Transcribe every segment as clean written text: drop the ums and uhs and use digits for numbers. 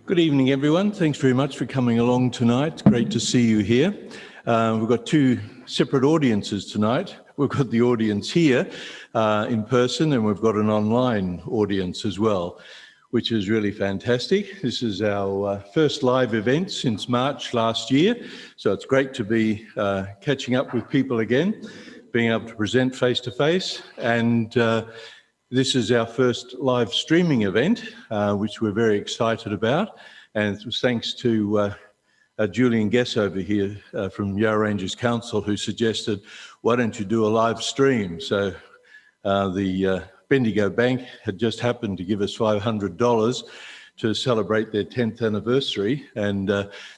Good evening, everyone. Thanks very much for coming along tonight. It's great to see you here. We've got two separate audiences tonight. We've got the audience here in person, and we've got an online audience as well, which is really fantastic. This is our first live event since March last year, so it's great to be catching up with people again, being able to present face-to-face, and this is our first live streaming event, which we're very excited about, and it was thanks to Julian Guess over here from Yarra Ranges Council who suggested, why don't you do a live stream? So the Bendigo Bank had just happened to give us $500 to celebrate their 10th anniversary, and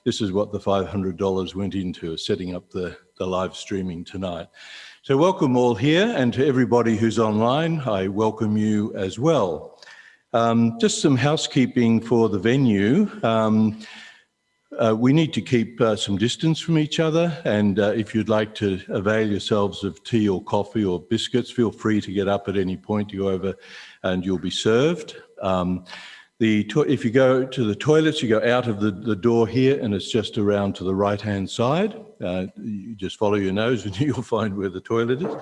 this is what the $500 went into, setting up the live streaming tonight. So welcome all here, and to everybody who's online, I welcome you as well. Just some housekeeping for the venue. We need to keep some distance from each other, and if you'd like to avail yourselves of tea or coffee or biscuits, feel free to get up at any point to go over and you'll be served. If you go to the toilets, you go out of the door here and it's just around to the right-hand side. You just follow your nose and you'll find where the toilet is.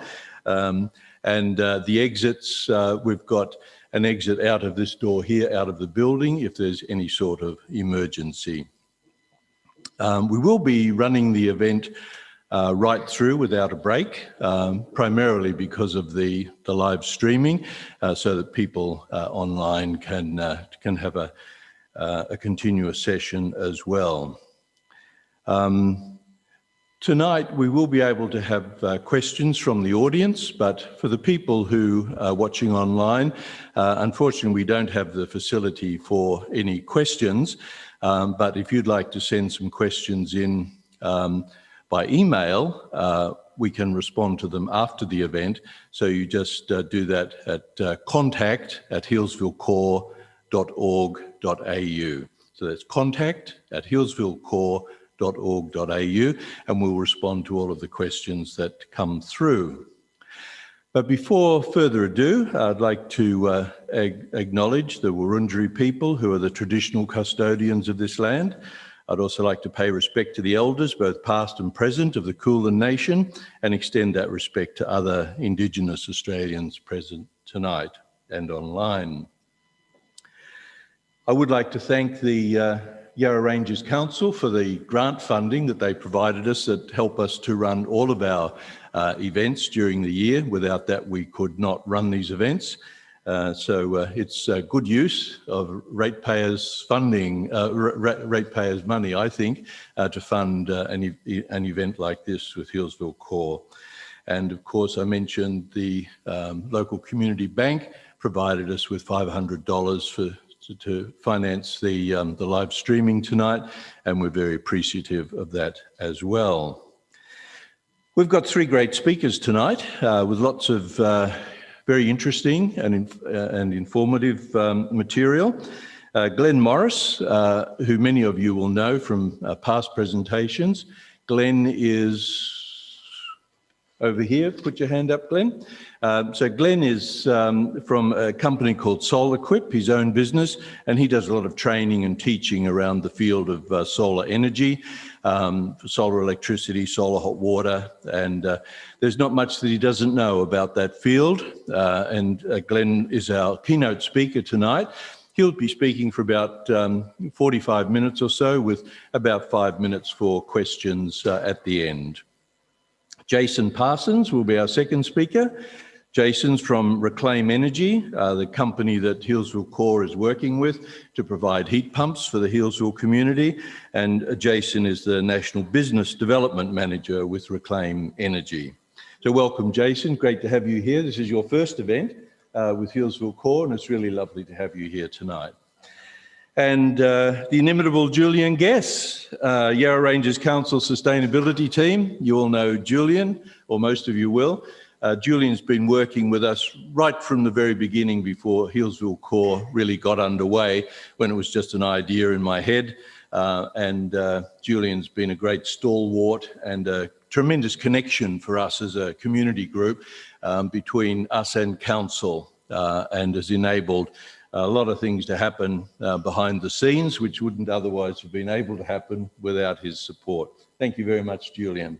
The exits, we've got an exit out of this door here, out of the building, if there's any sort of emergency. We will be running the event right through without a break, primarily because of the live streaming, so that people online can have a continuous session as well. Tonight we will be able to have questions from the audience, but for the people who are watching online, unfortunately we don't have the facility for any questions, but if you'd like to send some questions in by email, we can respond to them after the event. So you just do that at contact@healesvillecore.org.au. So that's contact@healesvillecore.org.au, and we'll respond to all of the questions that come through. But before further ado, I'd like to acknowledge the Wurundjeri people who are the traditional custodians of this land. I'd also like to pay respect to the elders, both past and present, of the Kulin Nation, and extend that respect to other Indigenous Australians present tonight and online. I would like to thank the Yarra Ranges Council for the grant funding that they provided us that help us to run all of our events during the year. Without that, we could not run these events. So it's good use of ratepayers' funding, ratepayers' money, I think, to fund an event like this with Healesville CoRE. And of course, I mentioned the local community bank provided us with $500 to finance the live streaming tonight, and we're very appreciative of that as well. We've got three great speakers tonight with lots of very interesting and informative material. Glen Morris, who many of you will know from past presentations. Glen is over here. Put your hand up, Glen. So Glen is from a company called SolarQuip, his own business, and he does a lot of training and teaching around the field of solar energy, solar electricity, solar hot water, and there's not much that he doesn't know about that field. Glen is our keynote speaker tonight. He'll be speaking for about 45 minutes or so, with about 5 minutes for questions at the end. Jason Parsons will be our second speaker. Jason's from Reclaim Energy, the company that Healesville CoRE is working with to provide heat pumps for the Healesville community. And Jason is the National Business Development Manager with Reclaim Energy. So welcome, Jason. Great to have you here. This is your first event with Healesville CoRE, and it's really lovely to have you here tonight. And the inimitable Julian Guess, Yarra Ranges Council Sustainability Team. You all know Julian, or most of you will. Julian's been working with us right from the very beginning before Healesville CoRE really got underway, when it was just an idea in my head. Julian's been a great stalwart and a tremendous connection for us as a community group between us and council, and has enabled a lot of things to happen behind the scenes, which wouldn't otherwise have been able to happen without his support. Thank you very much, Julian.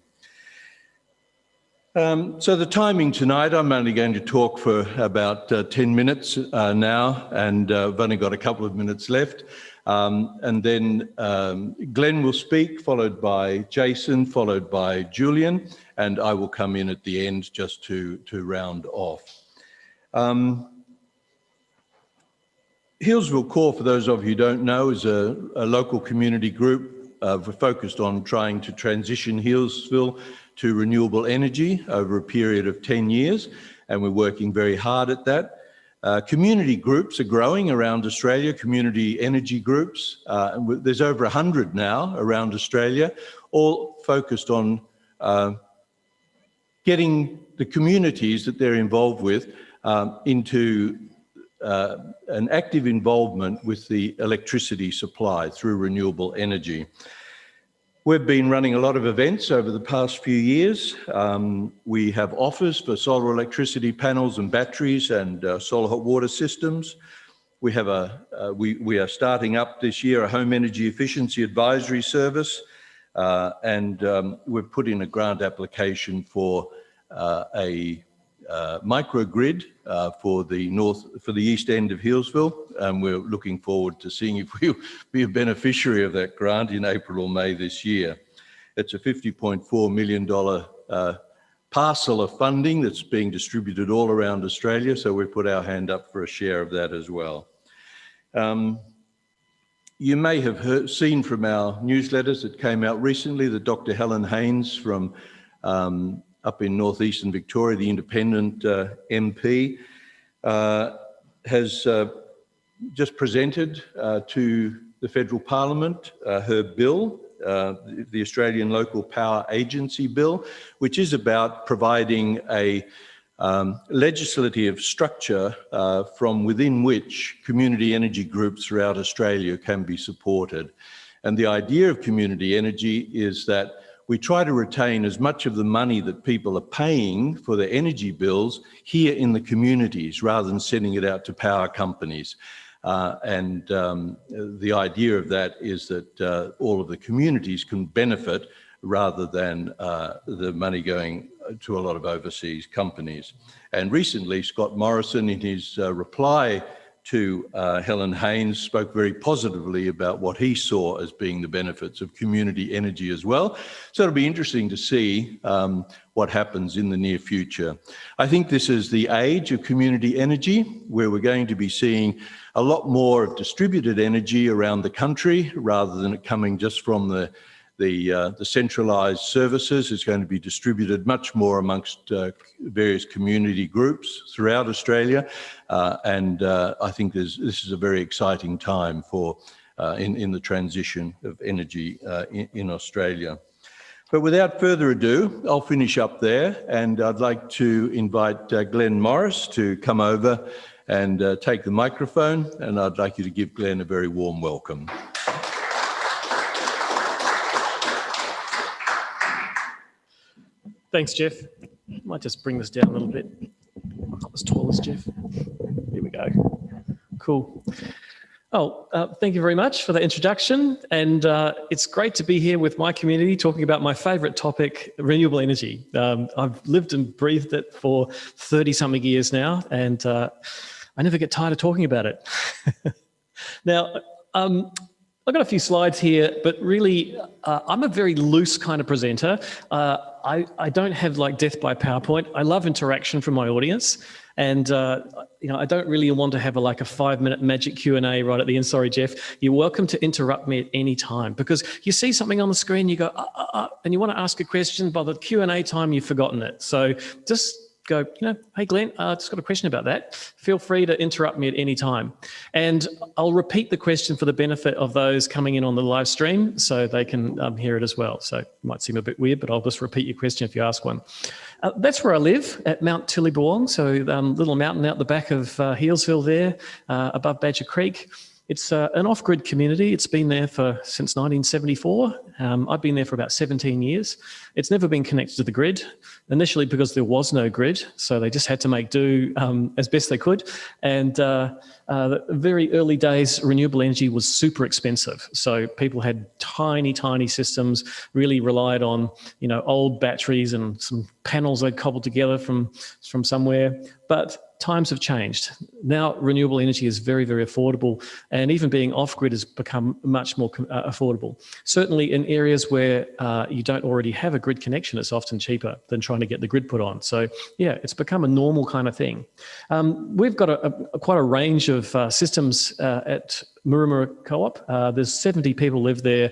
So the timing tonight, I'm only going to talk for about 10 minutes now, and I've only got a couple of minutes left. And then Glen will speak, followed by Jason, followed by Julian, and I will come in at the end just to round off. Healesville CoRE, for those of you who don't know, is a local community group focused on trying to transition Healesville to renewable energy over a period of 10 years, and we're working very hard at that. Community groups are growing around Australia, community energy groups. There's over 100 now around Australia, all focused on getting the communities that they're involved with into an active involvement with the electricity supply through renewable energy. We've been running a lot of events over the past few years. We have offers for solar electricity panels and batteries and solar hot water systems. We have we are starting up this year a home energy efficiency advisory service, and we've put in a grant application for a microgrid for the east end of Healesville, and we're looking forward to seeing if we'll be a beneficiary of that grant in April or May this year. It's a $50.4 million parcel of funding that's being distributed all around Australia, so we put our hand up for a share of that as well. You may have seen from our newsletters that came out recently that Dr. Helen Haynes from up in northeastern Victoria, the independent MP, has just presented to the federal parliament her bill, the Australian Local Power Agency Bill, which is about providing a legislative structure from within which community energy groups throughout Australia can be supported. And the idea of community energy is that we try to retain as much of the money that people are paying for their energy bills here in the communities rather than sending it out to power companies. The idea of that is that all of the communities can benefit rather than the money going to a lot of overseas companies. And recently, Scott Morrison, in his reply to Helen Haynes, spoke very positively about what he saw as being the benefits of community energy as well. So it'll be interesting to see what happens in the near future. I think this is the age of community energy, where we're going to be seeing a lot more of distributed energy around the country rather than it coming just from the centralised services. Is going to be distributed much more amongst various community groups throughout Australia, and I think this is a very exciting time for in the transition of energy in Australia. But without further ado, I'll finish up there, and I'd like to invite Glen Morris to come over and take the microphone, and I'd like you to give Glen a very warm welcome. Thanks, Jeff. Might just bring this down a little bit. Not as tall as Jeff. Here we go. Cool. Thank you very much for the introduction. And it's great to be here with my community talking about my favourite topic, renewable energy. I've lived and breathed it for 30-something years now, and I never get tired of talking about it. Now, I've got a few slides here, but really, I'm a very loose kind of presenter. I don't have like death by PowerPoint. I love interaction from my audience, and I don't really want to have a 5-minute magic Q&A right at the end. Sorry, Jeff. You're welcome to interrupt me at any time, because you see something on the screen, you go, and you want to ask a question. By the Q&A time, you've forgotten it. So just go, hey, Glen, just got a question about that. Feel free to interrupt me at any time. And I'll repeat the question for the benefit of those coming in on the live stream so they can hear it as well. So it might seem a bit weird, but I'll just repeat your question if you ask one. That's where I live, at Mount Tillybourne, so little mountain out the back of Healesville there, above Badger Creek. It's an off-grid community. It's been there since 1974. I've been there for about 17 years. It's never been connected to the grid, initially because there was no grid, so they just had to make do as best they could. And the very early days, renewable energy was super expensive. So people had tiny, tiny systems, really relied on, old batteries and some panels they'd cobbled together from somewhere. But times have changed. Now renewable energy is very, very affordable, and even being off-grid has become much more affordable. Certainly in areas where you don't already have a grid connection, it's often cheaper than trying to get the grid put on. So yeah, it's become a normal kind of thing. We've got quite a range of systems at Murumura Co-op. There's 70 people live there.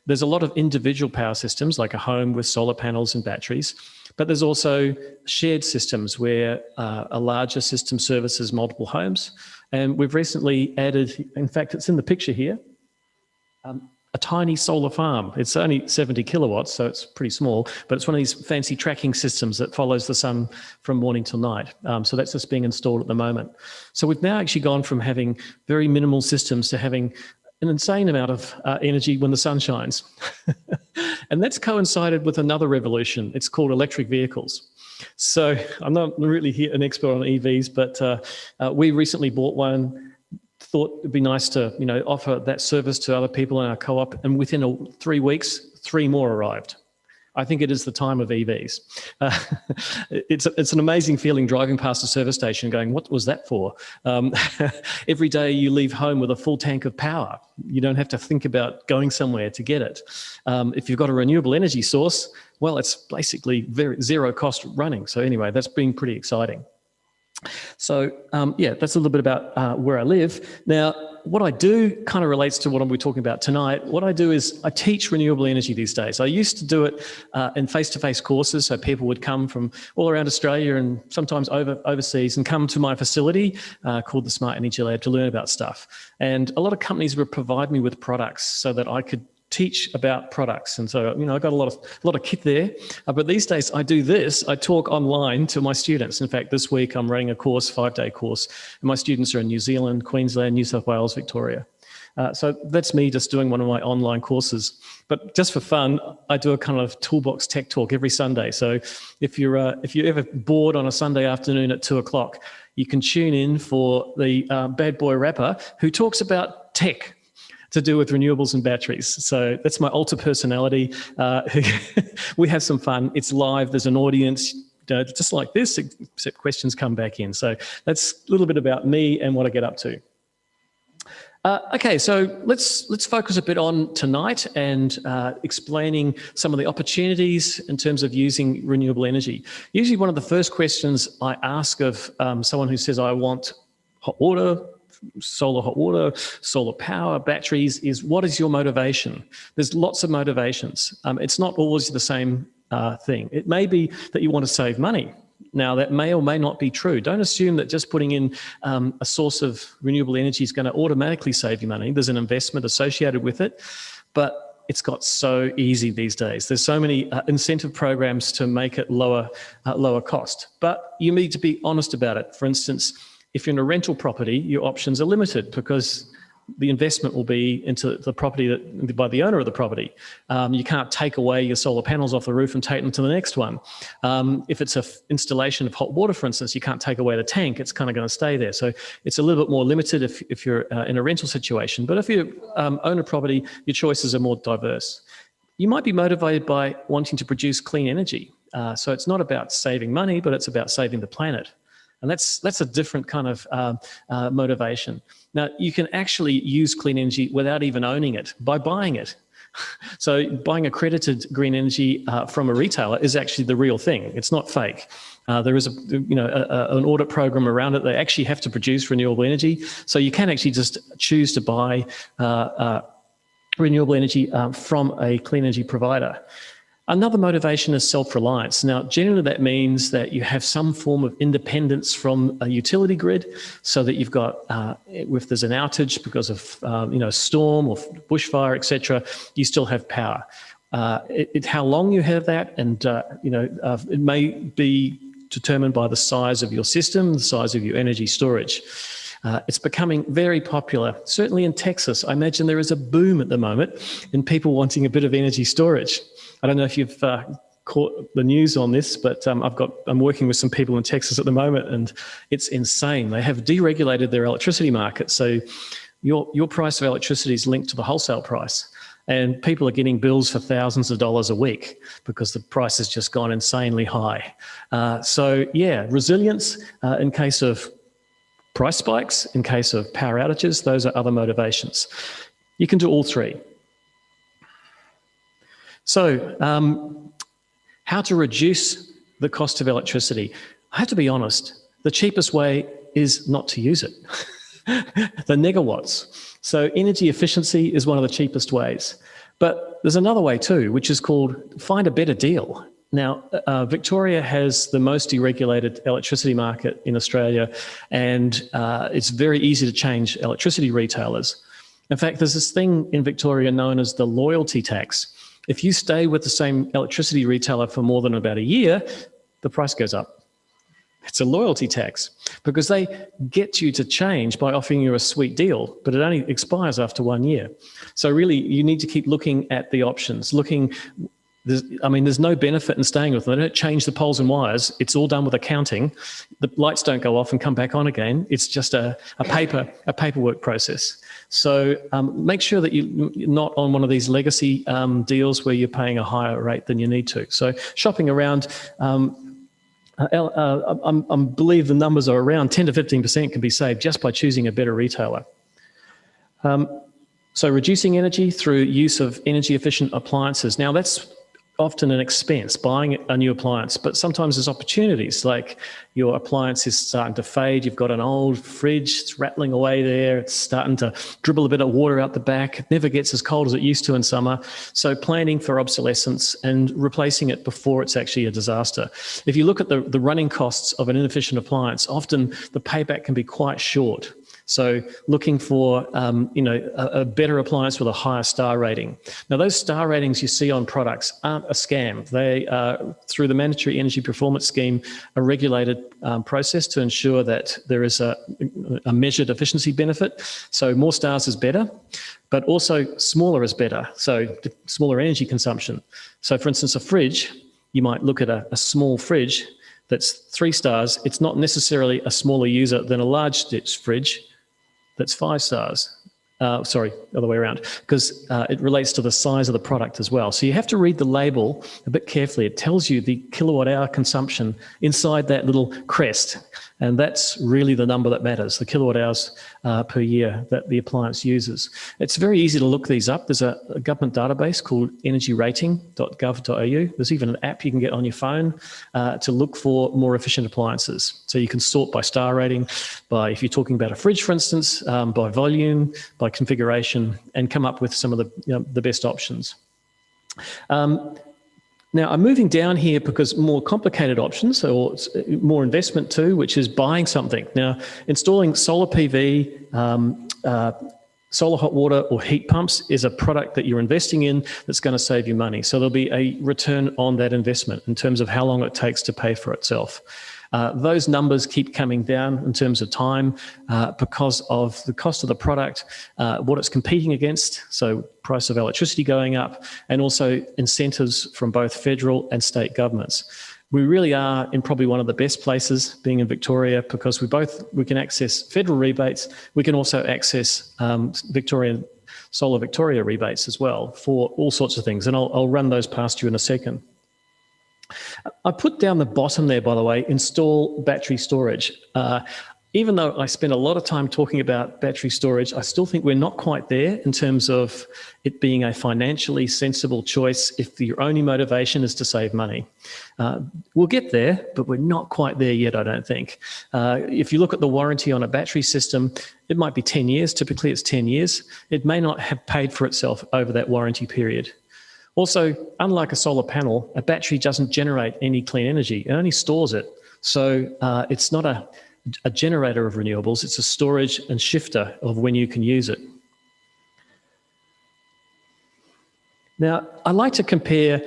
There's a lot of individual power systems, like a home with solar panels and batteries. But there's also shared systems where a larger system services multiple homes. And we've recently added, in fact, it's in the picture here, a tiny solar farm. It's only 70 kilowatts, so it's pretty small, but it's one of these fancy tracking systems that follows the sun from morning till night. So that's just being installed at the moment. So we've now actually gone from having very minimal systems to having an insane amount of energy when the sun shines. And that's coincided with another revolution. It's called electric vehicles. So I'm not really an expert on EVs, but we recently bought one, thought it'd be nice to offer that service to other people in our co-op, and within 3 weeks, 3 more arrived. I think it is the time of EVs. It's an amazing feeling driving past a service station going, what was that for? Every day you leave home with a full tank of power. You don't have to think about going somewhere to get it. If you've got a renewable energy source, well, it's basically zero cost running. So anyway, that's been pretty exciting. So yeah, that's a little bit about where I live. Now, what I do kind of relates to what we're talking about tonight. What I do is I teach renewable energy these days. I used to do it in face-to-face courses, so people would come from all around Australia and sometimes overseas and come to my facility called the Smart Energy Lab to learn about stuff. And a lot of companies would provide me with products so that I could teach about products. And so, I got a lot of kit there. But these days I do this. I talk online to my students. In fact, this week I'm running a course, 5-day course, and my students are in New Zealand, Queensland, New South Wales, Victoria. So that's me just doing one of my online courses. But just for fun, I do a kind of toolbox tech talk every Sunday. So if you're ever bored on a Sunday afternoon at 2:00, you can tune in for the bad boy rapper who talks about tech to do with renewables and batteries. So that's my alter personality. We have some fun. It's live. There's an audience, just like this, except questions come back in. So that's a little bit about me and what I get up to. Okay, so let's focus a bit on tonight and explaining some of the opportunities in terms of using renewable energy. Usually one of the first questions I ask of someone who says, I want hot water, hot water, solar power, batteries, is what is your motivation? There's lots of motivations. It's not always the same thing. It may be that you want to save money. Now, that may or may not be true. Don't assume that just putting in a source of renewable energy is going to automatically save you money. There's an investment associated with it, but it's got so easy these days. There's so many incentive programs to make it lower cost, but you need to be honest about it. For instance, if you're in a rental property, your options are limited because the investment will be into the property by the owner of the property. You can't take away your solar panels off the roof and take them to the next one. If it's an installation of hot water, for instance, you can't take away the tank. It's kind of going to stay there. So it's a little bit more limited if you're in a rental situation. But if you own a property, your choices are more diverse. You might be motivated by wanting to produce clean energy. So it's not about saving money, but it's about saving the planet. And that's a different kind of motivation. Now, you can actually use clean energy without even owning it, by buying it. So buying accredited green energy from a retailer is actually the real thing. It's not fake. There is an audit program around it. They actually have to produce renewable energy. So you can actually just choose to buy renewable energy from a clean energy provider. Another motivation is self-reliance. Now, generally that means that you have some form of independence from a utility grid, so that you've got, if there's an outage because of storm or bushfire, etc., you still have power. How long you have that, and it may be determined by the size of your system, the size of your energy storage. It's becoming very popular. Certainly in Texas, I imagine there is a boom at the moment in people wanting a bit of energy storage. I don't know if you've caught the news on this, but I'm working with some people in Texas at the moment, and it's insane. They have deregulated their electricity market, so your price of electricity is linked to the wholesale price. And people are getting bills for thousands of dollars a week because the price has just gone insanely high. So yeah, resilience in case of price spikes, in case of power outages, those are other motivations. You can do all three. So how to reduce the cost of electricity? I have to be honest, the cheapest way is not to use it. The negawatts. So energy efficiency is one of the cheapest ways. But there's another way too, which is called find a better deal. Now, Victoria has the most deregulated electricity market in Australia, and it's very easy to change electricity retailers. In fact, there's this thing in Victoria known as the loyalty tax. If you stay with the same electricity retailer for more than about a year, the price goes up. It's a loyalty tax because they get you to change by offering you a sweet deal, but it only expires after 1 year. So really, you need to keep looking at the options. There's no benefit in staying with them. They don't change the poles and wires. It's all done with accounting. The lights don't go off and come back on again. It's just a paperwork process. So make sure that you're not on one of these legacy deals where you're paying a higher rate than you need to. So shopping around, I believe the numbers are around 10 to 15% can be saved just by choosing a better retailer. So reducing energy through use of energy efficient appliances. Now that's often an expense, buying a new appliance, but sometimes there's opportunities, like your appliance is starting to fade, you've got an old fridge, it's rattling away there, it's starting to dribble a bit of water out the back, it never gets as cold as it used to in summer. So planning for obsolescence and replacing it before it's actually a disaster. If you look at the running costs of an inefficient appliance, often the payback can be quite short. So looking for a better appliance with a higher star rating. Now those star ratings you see on products aren't a scam. They are, through the Mandatory Energy Performance Scheme, a regulated process to ensure that there is a measured efficiency benefit. So more stars is better, but also smaller is better. So smaller energy consumption. So for instance, a fridge, you might look at a small fridge that's 3 stars. It's not necessarily a smaller user than a large fridge that's 5 stars. Sorry, other way around, because it relates to the size of the product as well. So you have to read the label a bit carefully. It tells you the kilowatt hour consumption inside that little crest. And that's really the number that matters, the kilowatt hours per year that the appliance uses. It's very easy to look these up. There's a government database called energyrating.gov.au. There's even an app you can get on your phone to look for more efficient appliances. So you can sort by star rating, by, if you're talking about a fridge, for instance, by volume, by configuration, and come up with some of the best options. Now, I'm moving down here because more complicated options, or more investment too, which is buying something. Now, installing solar PV, solar hot water or heat pumps is a product that you're investing in that's going to save you money. So there'll be a return on that investment in terms of how long it takes to pay for itself. Those numbers keep coming down in terms of time because of the cost of the product, what it's competing against, so price of electricity going up, and also incentives from both federal and state governments. We really are in probably one of the best places, being in Victoria, because we can access federal rebates. We can also access Solar Victoria rebates as well for all sorts of things, and I'll run those past you in a second. I put down the bottom there, by the way, install battery storage. Even though I spend a lot of time talking about battery storage, I still think we're not quite there in terms of it being a financially sensible choice if your only motivation is to save money. We'll get there, but we're not quite there yet, I don't think. If you look at the warranty on a battery system, it might be 10 years. Typically, it's 10 years. It may not have paid for itself over that warranty period. Also, unlike a solar panel, a battery doesn't generate any clean energy. It only stores it. So it's not a generator of renewables. It's a storage and shifter of when you can use it. Now, I like to compare,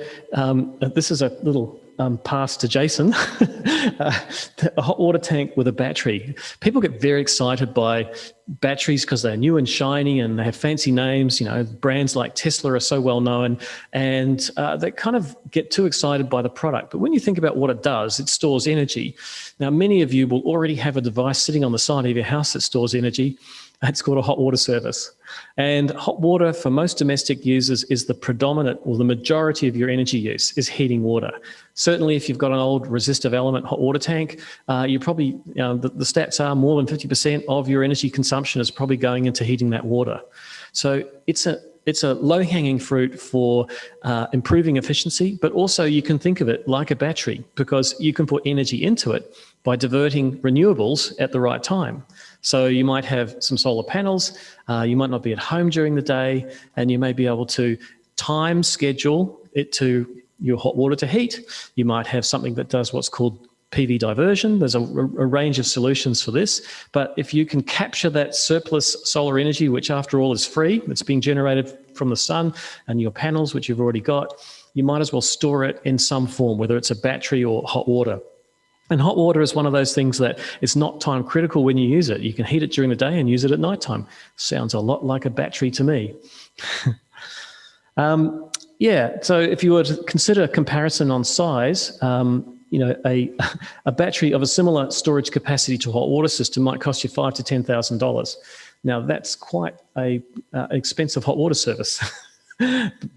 this is a little pass to Jason a hot water tank with a battery. People get very excited by batteries because they're new and shiny and they have fancy names. You know, brands like Tesla are so well known, and they kind of get too excited by the product. But when you think about what it does, it stores energy. Now, many of you will already have a device sitting on the side of your house that stores energy. It's called a hot water service. And hot water for most domestic users is the predominant or the majority of your energy use is heating water. Certainly if you've got an old resistive element hot water tank, you probably, the stats are more than 50% of your energy consumption is probably going into heating that water. So it's a low-hanging fruit for improving efficiency, but also you can think of it like a battery because you can put energy into it by diverting renewables at the right time. So you might have some solar panels, you might not be at home during the day, and you may be able to time schedule it to your hot water to heat. You might have something that does what's called PV diversion. There's a range of solutions for this, but if you can capture that surplus solar energy, which after all is free, it's being generated from the sun and your panels, which you've already got, you might as well store it in some form, whether it's a battery or hot water. And hot water is one of those things that it's not time critical when you use it. You can heat it during the day and use it at nighttime. Sounds a lot like a battery to me. Yeah, so if you were to consider a comparison on size, you know, a battery of a similar storage capacity to a hot water system might cost you $5,000 to $10,000. Now that's quite a expensive hot water service.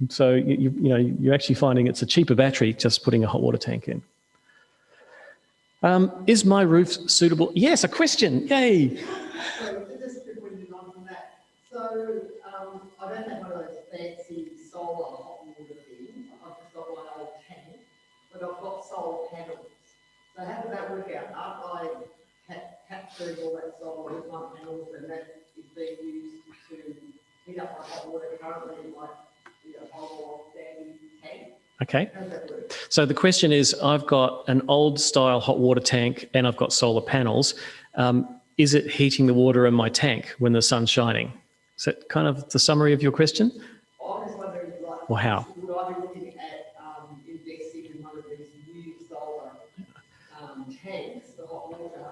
So you know you're actually finding it's a cheaper battery just putting a hot water tank in. Is my roof suitable? Yes, a question. Yay. So just before you on from that, so I don't have one of those fancy solar hot water things. I've just got one old tank, but I've got solar panels. So how does that work out? Aren't I capturing all that solar with my panels, and that is being used to heat up my hot water currently in my whole standing tank? Okay. So the question is, I've got an old style hot water tank and I've got solar panels. Is it heating the water in my tank when the sun's shining? Is that kind of the summary of your question? I was wondering, like, or how? Would I be looking at investing in one of these new solar tanks for hot water,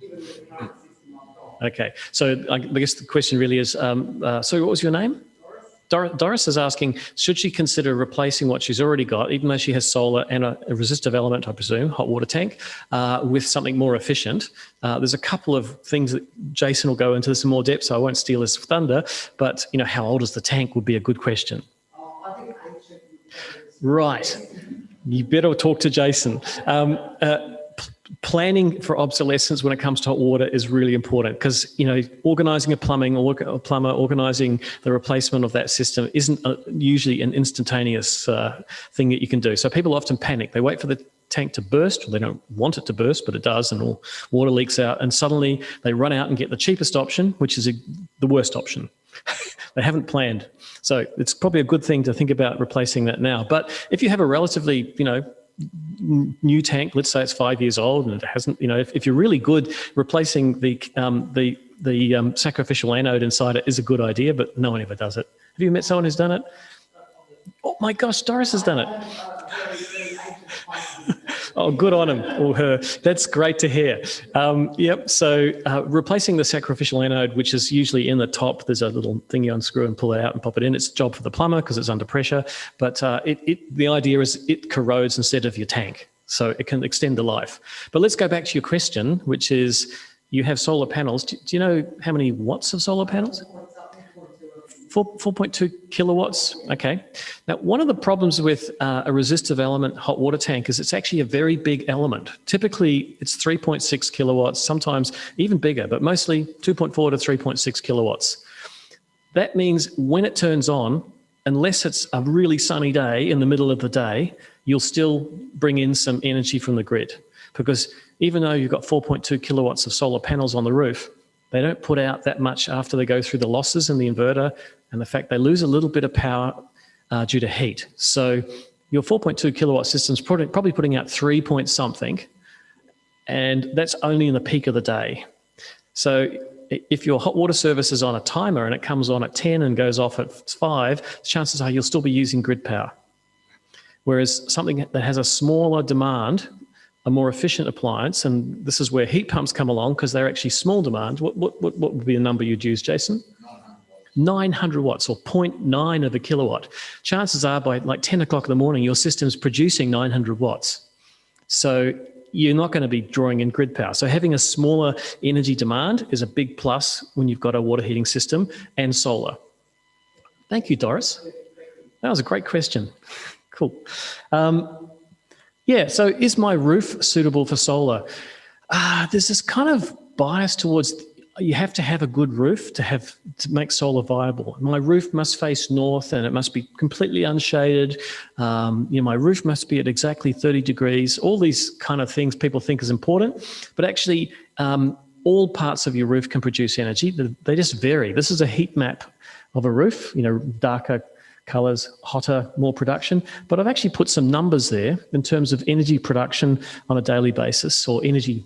given the current system I've got? Okay. So I guess the question really is, so what was your name? Doris is asking, should she consider replacing what she's already got, even though she has solar and a resistive element, I presume, hot water tank, with something more efficient? There's a couple of things that Jason will go into this in more depth, so I won't steal his thunder, but you know, how old is the tank would be a good question. I think ancient. Right. You better talk to Jason. Planning for obsolescence when it comes to hot water is really important because, you know, organising a plumber, organising the replacement of that system isn't usually an instantaneous thing that you can do. So people often panic. They wait for the tank to burst, or they don't want it to burst, but it does, and all water leaks out, and suddenly they run out and get the cheapest option, which is the worst option. They haven't planned. So it's probably a good thing to think about replacing that now. But if you have a relatively, you know, new tank, let's say it's 5 years old and it hasn't, you know, if you're really good, replacing the sacrificial anode inside it is a good idea, but no one ever does it. Have you met someone who's done it? Oh my gosh, Doris has done it. Oh, good on him or her. That's great to hear. Yep. So replacing the sacrificial anode, which is usually in the top, there's a little thing you unscrew and pull it out and pop it in. It's a job for the plumber because it's under pressure. But the idea is it corrodes instead of your tank. So it can extend the life. But let's go back to your question, which is you have solar panels. Do you know how many watts of solar panels? 4.2 kilowatts. Okay. Now, one of the problems with a resistive element hot water tank is it's actually a very big element. Typically, it's 3.6 kilowatts, sometimes even bigger, but mostly 2.4 to 3.6 kilowatts. That means when it turns on, unless it's a really sunny day in the middle of the day, you'll still bring in some energy from the grid. Because even though you've got 4.2 kilowatts of solar panels on the roof, they don't put out that much after they go through the losses in the inverter and the fact they lose a little bit of power due to heat. So your 4.2 kilowatt system's probably putting out 3 point something, and that's only in the peak of the day. So if your hot water service is on a timer and it comes on at 10 and goes off at 5, chances are you'll still be using grid power. Whereas something that has a smaller demand, a more efficient appliance, and this is where heat pumps come along because they're actually small demand. What would be a number you'd use, Jason? 900 watts, or 0.9 of a kilowatt. Chances are by like 10 o'clock in the morning, your system's producing 900 watts. So you're not going to be drawing in grid power. So having a smaller energy demand is a big plus when you've got a water heating system and solar. Thank you, Doris. That was a great question. Cool. Yeah, so is my roof suitable for solar? There's this kind of bias towards you have to have a good roof to make solar viable. My roof must face north and it must be completely unshaded. My roof must be at exactly 30 degrees. All these kind of things people think is important, but actually all parts of your roof can produce energy. They just vary. This is a heat map of a roof, darker colours, hotter, more production. But I've actually put some numbers there in terms of energy production on a daily basis, or energy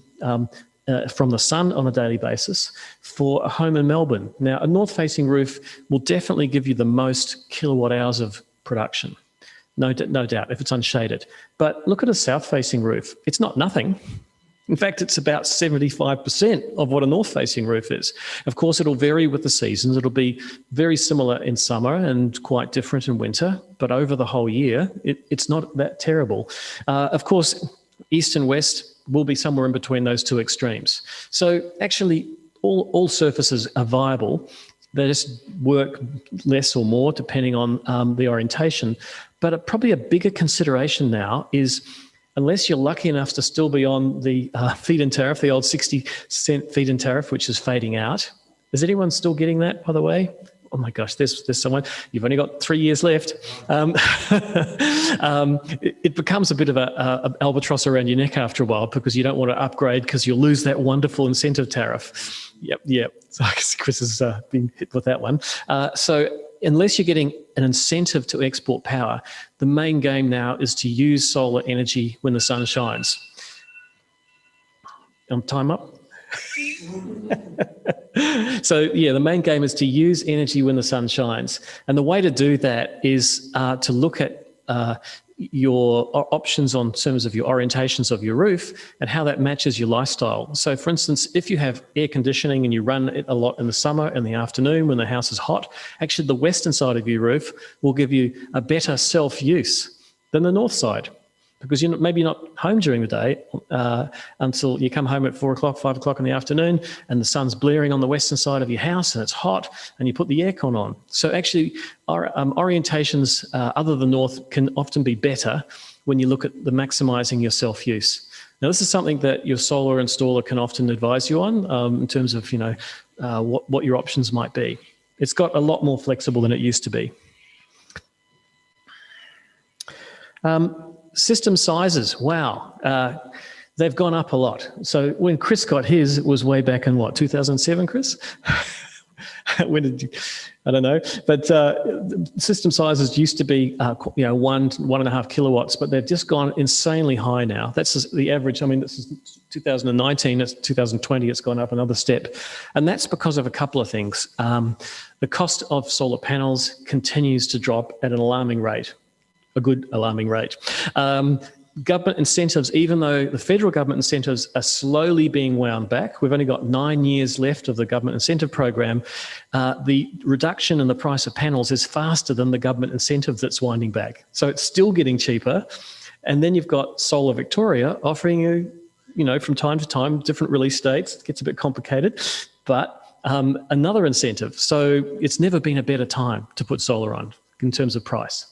from the sun on a daily basis for a home in Melbourne. Now, a north-facing roof will definitely give you the most kilowatt hours of production, no doubt, if it's unshaded. But look at a south-facing roof. It's not nothing. In fact, it's about 75% of what a north-facing roof is. Of course, it'll vary with the seasons. It'll be very similar in summer and quite different in winter, but over the whole year, it's not that terrible. Of course, east and west will be somewhere in between those two extremes. So actually, all surfaces are viable. They just work less or more depending on the orientation. But probably a bigger consideration now is, unless you're lucky enough to still be on the feed-in tariff, the old 60-cent feed-in tariff, which is fading out. Is anyone still getting that, by the way? Oh my gosh, there's someone. You've only got 3 years left. It becomes a bit of a albatross around your neck after a while, because you don't want to upgrade because you'll lose that wonderful incentive tariff. Yep. So I guess Chris has been hit with that one. So unless you're getting an incentive to export power, the main game now is to use solar energy when the sun shines. Time up? So yeah, the main game is to use energy when the sun shines. And the way to do that is to look at your options on terms of your orientations of your roof and how that matches your lifestyle. So for instance, if you have air conditioning and you run it a lot in the summer in the afternoon when the house is hot, actually the western side of your roof will give you a better self-use than the north side, because you're maybe not home during the day until you come home at 4 o'clock, 5 o'clock in the afternoon, and the sun's blaring on the western side of your house and it's hot and you put the aircon on. So actually our orientations other than north can often be better when you look at the maximising your self-use. Now, this is something that your solar installer can often advise you on in terms of what your options might be. It's got a lot more flexible than it used to be. System sizes, wow, they've gone up a lot. So when Chris got his, it was way back in what, 2007, Chris? When did you, I don't know. But system sizes used to be 1.5 kilowatts, but they've just gone insanely high now. That's the average. I mean, this is 2019, it's 2020, it's gone up another step. And that's because of a couple of things. The cost of solar panels continues to drop at an alarming rate. A good alarming rate. Government incentives, even though the federal government incentives are slowly being wound back, we've only got 9 years left of the government incentive program, the reduction in the price of panels is faster than the government incentive that's winding back. So it's still getting cheaper. And then you've got Solar Victoria offering you, from time to time, different release dates. It gets a bit complicated, but another incentive. So it's never been a better time to put solar on in terms of price.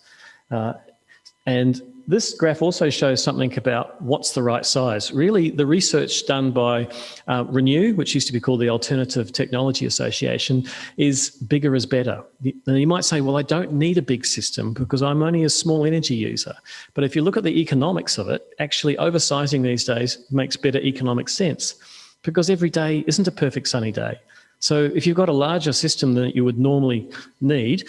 And this graph also shows something about what's the right size. Really, the research done by Renew, which used to be called the Alternative Technology Association, is bigger is better. Now, you might say, well, I don't need a big system because I'm only a small energy user. But if you look at the economics of it, actually oversizing these days makes better economic sense, because every day isn't a perfect sunny day. So if you've got a larger system than you would normally need,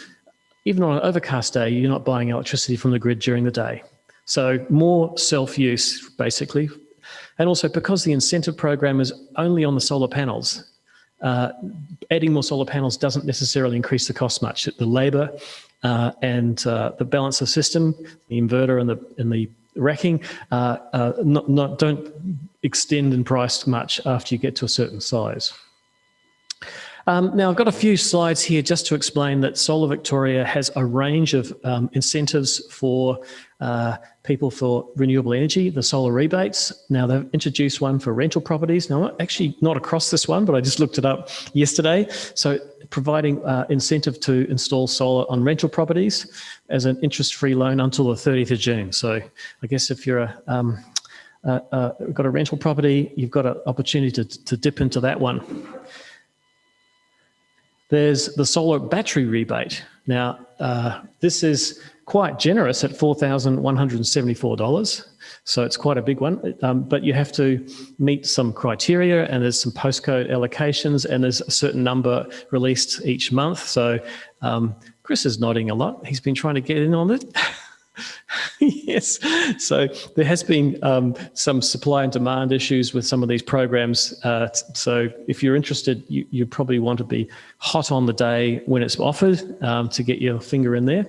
even on an overcast day, you're not buying electricity from the grid during the day. So more self-use, basically. And also because the incentive program is only on the solar panels, adding more solar panels doesn't necessarily increase the cost much. The labour and the balance of system, the inverter and the racking, don't extend in price much after you get to a certain size. Now, I've got a few slides here just to explain that Solar Victoria has a range of incentives for people for renewable energy, the solar rebates. Now, they've introduced one for rental properties. Now, I'm actually not across this one, but I just looked it up yesterday. So providing incentive to install solar on rental properties as an interest-free loan until the 30th of June. So I guess if you're got a rental property, you've got an opportunity to dip into that one. There's the solar battery rebate. Now, this is quite generous at $4,174. So it's quite a big one, but you have to meet some criteria, and there's some postcode allocations, and there's a certain number released each month. So Chris is nodding a lot. He's been trying to get in on it. Yes. So there has been some supply and demand issues with some of these programs. So if you're interested, you probably want to be hot on the day when it's offered to get your finger in there.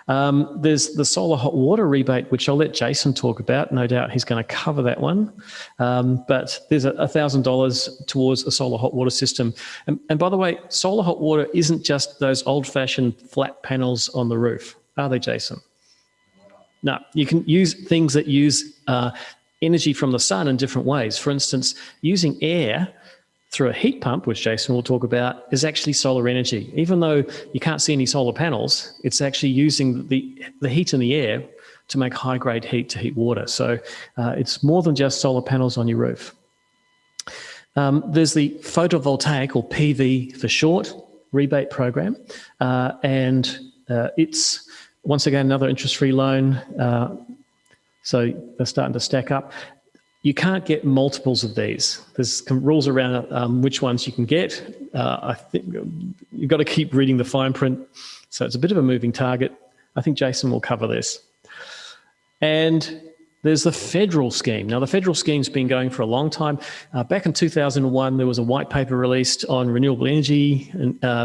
There's the solar hot water rebate, which I'll let Jason talk about. No doubt he's going to cover that one. But there's $1,000 towards a solar hot water system. And by the way, solar hot water isn't just those old-fashioned flat panels on the roof, are they, Jason? No, you can use things that use energy from the sun in different ways. For instance, using air through a heat pump, which Jason will talk about, is actually solar energy. Even though you can't see any solar panels, it's actually using the heat in the air to make high-grade heat to heat water. So it's more than just solar panels on your roof. There's the photovoltaic, or PV for short, rebate program. And it's, once again, another interest-free loan. So they're starting to stack up. You can't get multiples of these. There's some rules around which ones you can get. I think you've got to keep reading the fine print. So it's a bit of a moving target. I think Jason will cover this. And there's the federal scheme. Now, the federal scheme's been going for a long time. Back in 2001, there was a white paper released on renewable energy,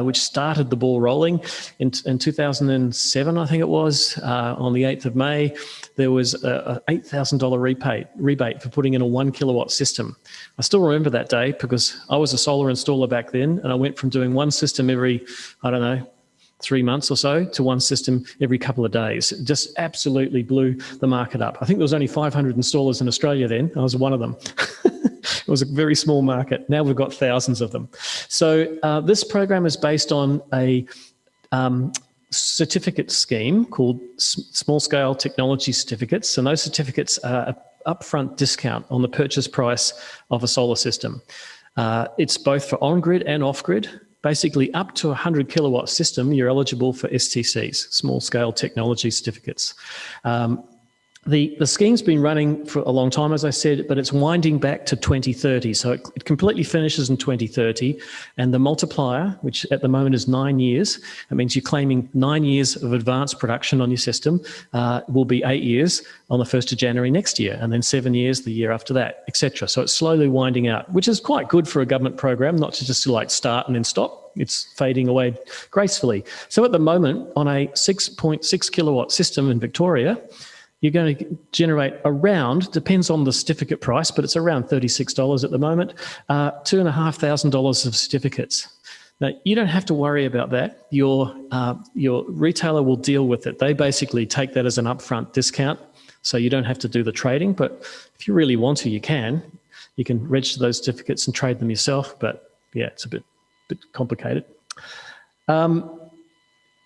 which started the ball rolling. In 2007, I think it was, on the 8th of May, there was a $8,000 rebate for putting in a 1 kilowatt system. I still remember that day because I was a solar installer back then, and I went from doing one system every, I don't know, 3 months or so to one system every couple of days. It just absolutely blew the market up. I think there was only 500 installers in Australia then. I was one of them. It was a very small market. Now we've got thousands of them. So this program is based on a certificate scheme called Small Scale Technology Certificates. And those certificates are an upfront discount on the purchase price of a solar system. It's both for on-grid and off-grid. Basically, up to a 100 kilowatt system, you're eligible for STCs, small scale technology certificates. The scheme's been running for a long time, as I said, but it's winding back to 2030. So it completely finishes in 2030. And the multiplier, which at the moment is 9 years, that means you're claiming 9 years of advanced production on your system, will be 8 years on the 1st of January next year, and then 7 years the year after that, etc. So it's slowly winding out, which is quite good for a government program, not to just like start and then stop. It's fading away gracefully. So at the moment, on a 6.6 kilowatt system in Victoria, you're going to generate around, depends on the certificate price, but it's around $36 at the moment, $2,500 of certificates. Now, you don't have to worry about that. Your retailer will deal with it. They basically take that as an upfront discount, so you don't have to do the trading. But if you really want to, you can. You can register those certificates and trade them yourself. But yeah, it's a bit complicated.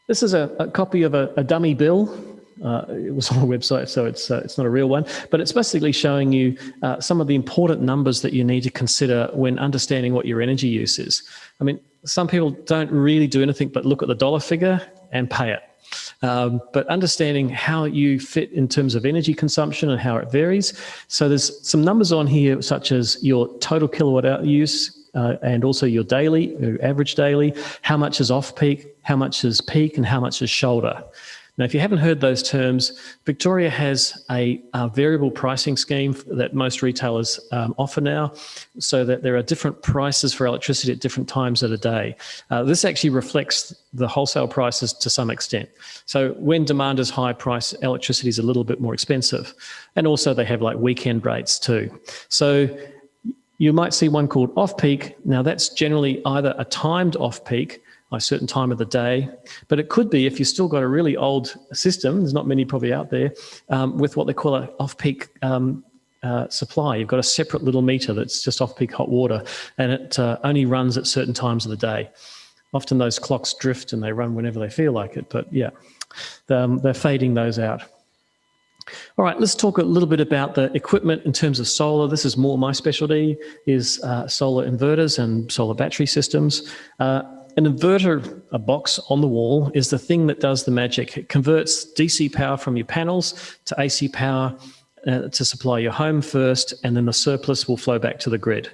This is a copy of a dummy bill. It was on a website, so it's not a real one, but it's basically showing you some of the important numbers that you need to consider when understanding what your energy use is. I mean, some people don't really do anything but look at the dollar figure and pay it. But understanding how you fit in terms of energy consumption and how it varies. So there's some numbers on here, such as your total kilowatt hour use, and also your daily, your average daily, how much is off peak, how much is peak, and how much is shoulder. Now, if you haven't heard those terms, Victoria has a variable pricing scheme that most retailers offer now, so that there are different prices for electricity at different times of the day. This actually reflects the wholesale prices to some extent. So when demand is high, price electricity is a little bit more expensive. And also they have like weekend rates too. So you might see one called off-peak. Now that's generally either a timed off-peak, a certain time of the day, but it could be, if you've still got a really old system, there's not many probably out there, with what they call an off-peak supply. You've got a separate little meter that's just off-peak hot water, and it only runs at certain times of the day. Often those clocks drift and they run whenever they feel like it, but yeah, they're fading those out. All right, let's talk a little bit about the equipment in terms of solar. This is more my specialty, is solar inverters and solar battery systems. An inverter, a box on the wall, is the thing that does the magic. It converts DC power from your panels to AC power to supply your home first, and then the surplus will flow back to the grid.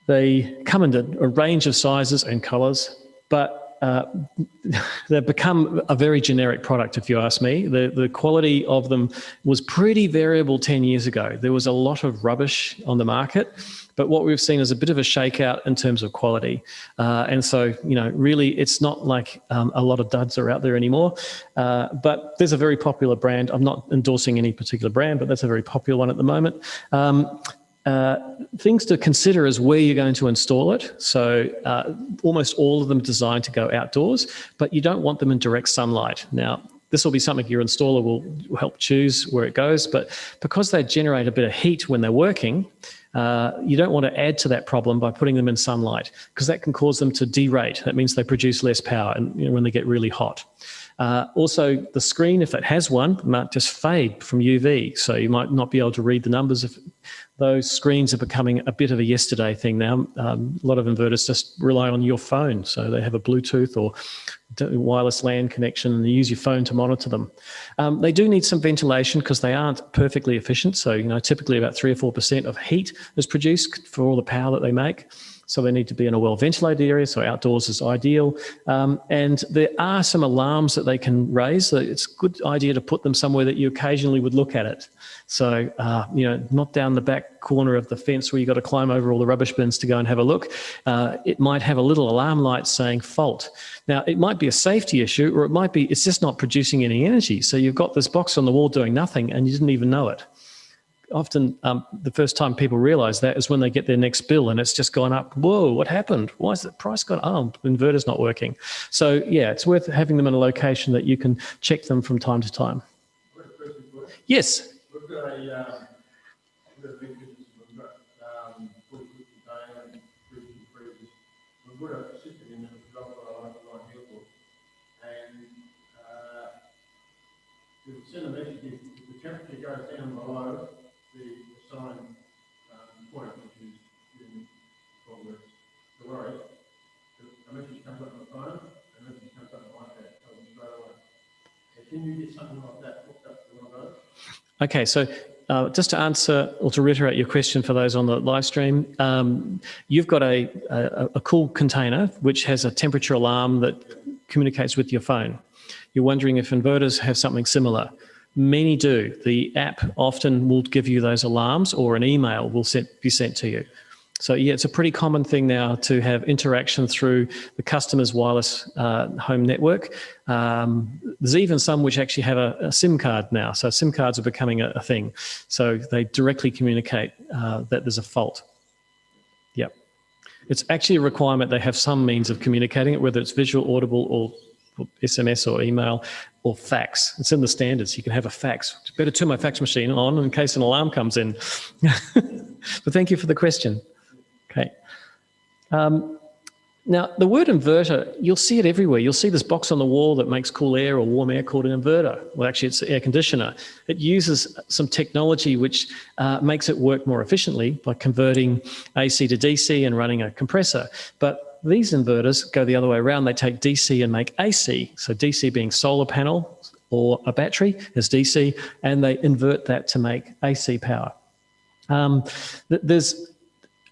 They come in a range of sizes and colours, but they've become a very generic product, if you ask me. The quality of them was pretty variable 10 years ago. There was a lot of rubbish on the market, but what we've seen is a bit of a shakeout in terms of quality. And so, you know, really it's not like a lot of duds are out there anymore, but there's a very popular brand. I'm not endorsing any particular brand, but that's a very popular one at the moment. Things to consider is where you're going to install it. So almost all of them designed to go outdoors, but you don't want them in direct sunlight. Now, this will be something your installer will help choose where it goes, but because they generate a bit of heat when they're working, you don't want to add to that problem by putting them in sunlight, because that can cause them to derate. That means they produce less power, and when they get really hot. Also, the screen, if it has one, might just fade from UV, so you might not be able to read the numbers. If those screens are becoming a bit of a yesterday thing now. A lot of inverters just rely on your phone, so they have a Bluetooth or wireless LAN connection, and you use your phone to monitor them. They do need some ventilation because they aren't perfectly efficient. So, you know, typically about 3 or 4% of heat is produced for all the power that they make. So they need to be in a well-ventilated area, so outdoors is ideal. And there are some alarms that they can raise, so it's a good idea to put them somewhere that you occasionally would look at it. So, you know, not down the back corner of the fence where you've got to climb over all the rubbish bins to go and have a look. It might have a little alarm light saying fault. Now, it might be a safety issue, or it might be it's just not producing any energy. So you've got this box on the wall doing nothing and you didn't even know it. Often the first time people realise that is when they get their next bill and it's just gone up. Whoa, what happened? Why is the price gone? Oh, the inverter's not working. So, yeah, it's worth having them in a location that you can check them from time to time. Yes? We've got a big business. We've got 40 container and 3 freezers. We've got a system in there which is off by Healesville. And we send a message if the temperature goes down below the assigned point, which is in progress. So worry, a message comes up on the phone, a message comes up on iPad, tells them straight away. So can you get something like that hooked up to one of those? Okay, so just to answer or to reiterate your question for those on the live stream, you've got a cool container which has a temperature alarm that communicates with your phone. You're wondering if inverters have something similar. Many do. The app often will give you those alarms, or an email will be sent to you. So yeah, it's a pretty common thing now to have interaction through the customer's wireless home network. There's even some which actually have a SIM card now. So SIM cards are becoming a thing. So they directly communicate that there's a fault. Yep. It's actually a requirement they have some means of communicating it, whether it's visual, audible, or SMS or email or fax. It's in the standards. You can have a fax. It's better turn my fax machine on in case an alarm comes in. But thank you for the question. Okay. Now, the word inverter, you'll see it everywhere. You'll see this box on the wall that makes cool air or warm air called an inverter. Well, actually, it's an air conditioner. It uses some technology which makes it work more efficiently by converting AC to DC and running a compressor. But these inverters go the other way around. They take DC and make AC. So DC being solar panel or a battery is DC, and they invert that to make AC power. There's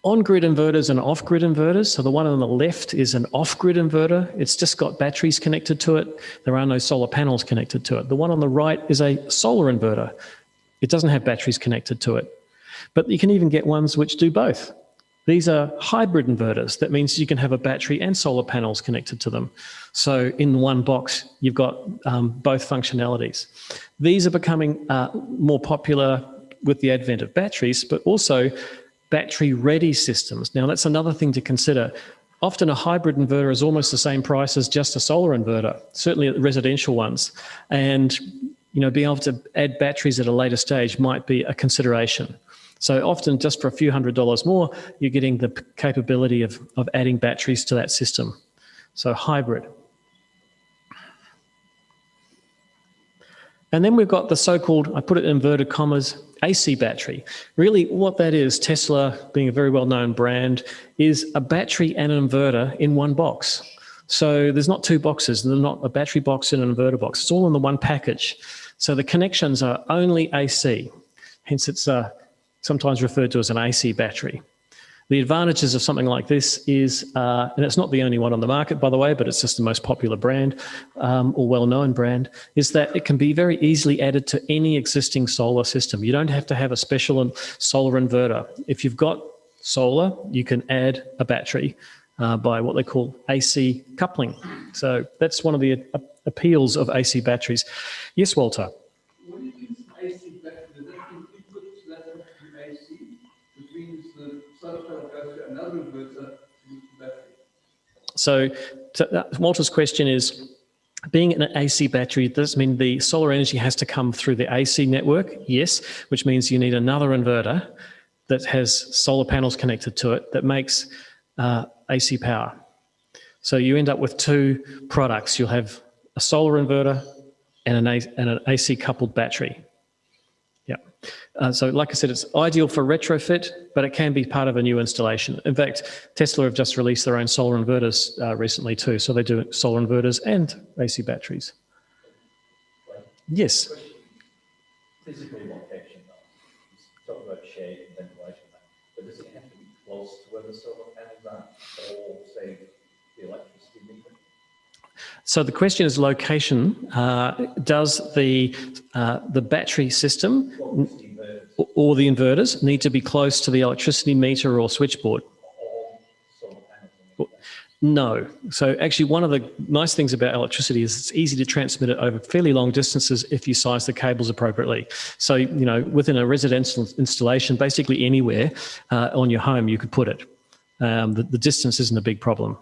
on-grid inverters and off-grid inverters. So the one on the left is an off-grid inverter. It's just got batteries connected to it. There are no solar panels connected to it. The one on the right is a solar inverter. It doesn't have batteries connected to it. But you can even get ones which do both. These are hybrid inverters. That means you can have a battery and solar panels connected to them. So in one box, you've got both functionalities. These are becoming more popular with the advent of batteries, but also battery-ready systems. Now, that's another thing to consider. Often a hybrid inverter is almost the same price as just a solar inverter, certainly the residential ones. And, you know, being able to add batteries at a later stage might be a consideration. So often just for a few $100s more, you're getting the capability of adding batteries to that system. So hybrid. And then we've got the so-called, I put it in inverted commas, AC battery. Really what that is, Tesla being a very well-known brand, is a battery and an inverter in one box. So there's not two boxes, there's not a battery box and an inverter box. It's all in the one package. So the connections are only AC. Hence it's sometimes referred to as an AC battery. The advantages of something like this is, and it's not the only one on the market, by the way, but it's just the most popular brand or well-known brand, is that it can be very easily added to any existing solar system. You don't have to have a special solar inverter. If you've got solar, you can add a battery by what they call AC coupling. So that's one of the appeals of AC batteries. Yes, Walter? What is this AC battery? Does that mean input that to AC, which means the solar panel goes to another inverter to use the battery? So Walter's question is, being an AC battery, does it mean the solar energy has to come through the AC network? Yes, which means you need another inverter that has solar panels connected to it that makes AC power. So you end up with two products. You'll have a solar inverter and an AC coupled battery. Yeah. So like I said, it's ideal for retrofit, but it can be part of a new installation. In fact, Tesla have just released their own solar inverters recently too. So they do solar inverters and AC batteries. Yes. Physical location, though. You talk about shade and ventilation, but does it have to be close to where the solar panels are, or say the electricity meter? So the question is location. Does the battery system or the inverters need to be close to the electricity meter or switchboard? No. So actually one of the nice things about electricity is it's easy to transmit it over fairly long distances if you size the cables appropriately. So, you know, within a residential installation, basically anywhere on your home, you could put it. The distance isn't a big problem.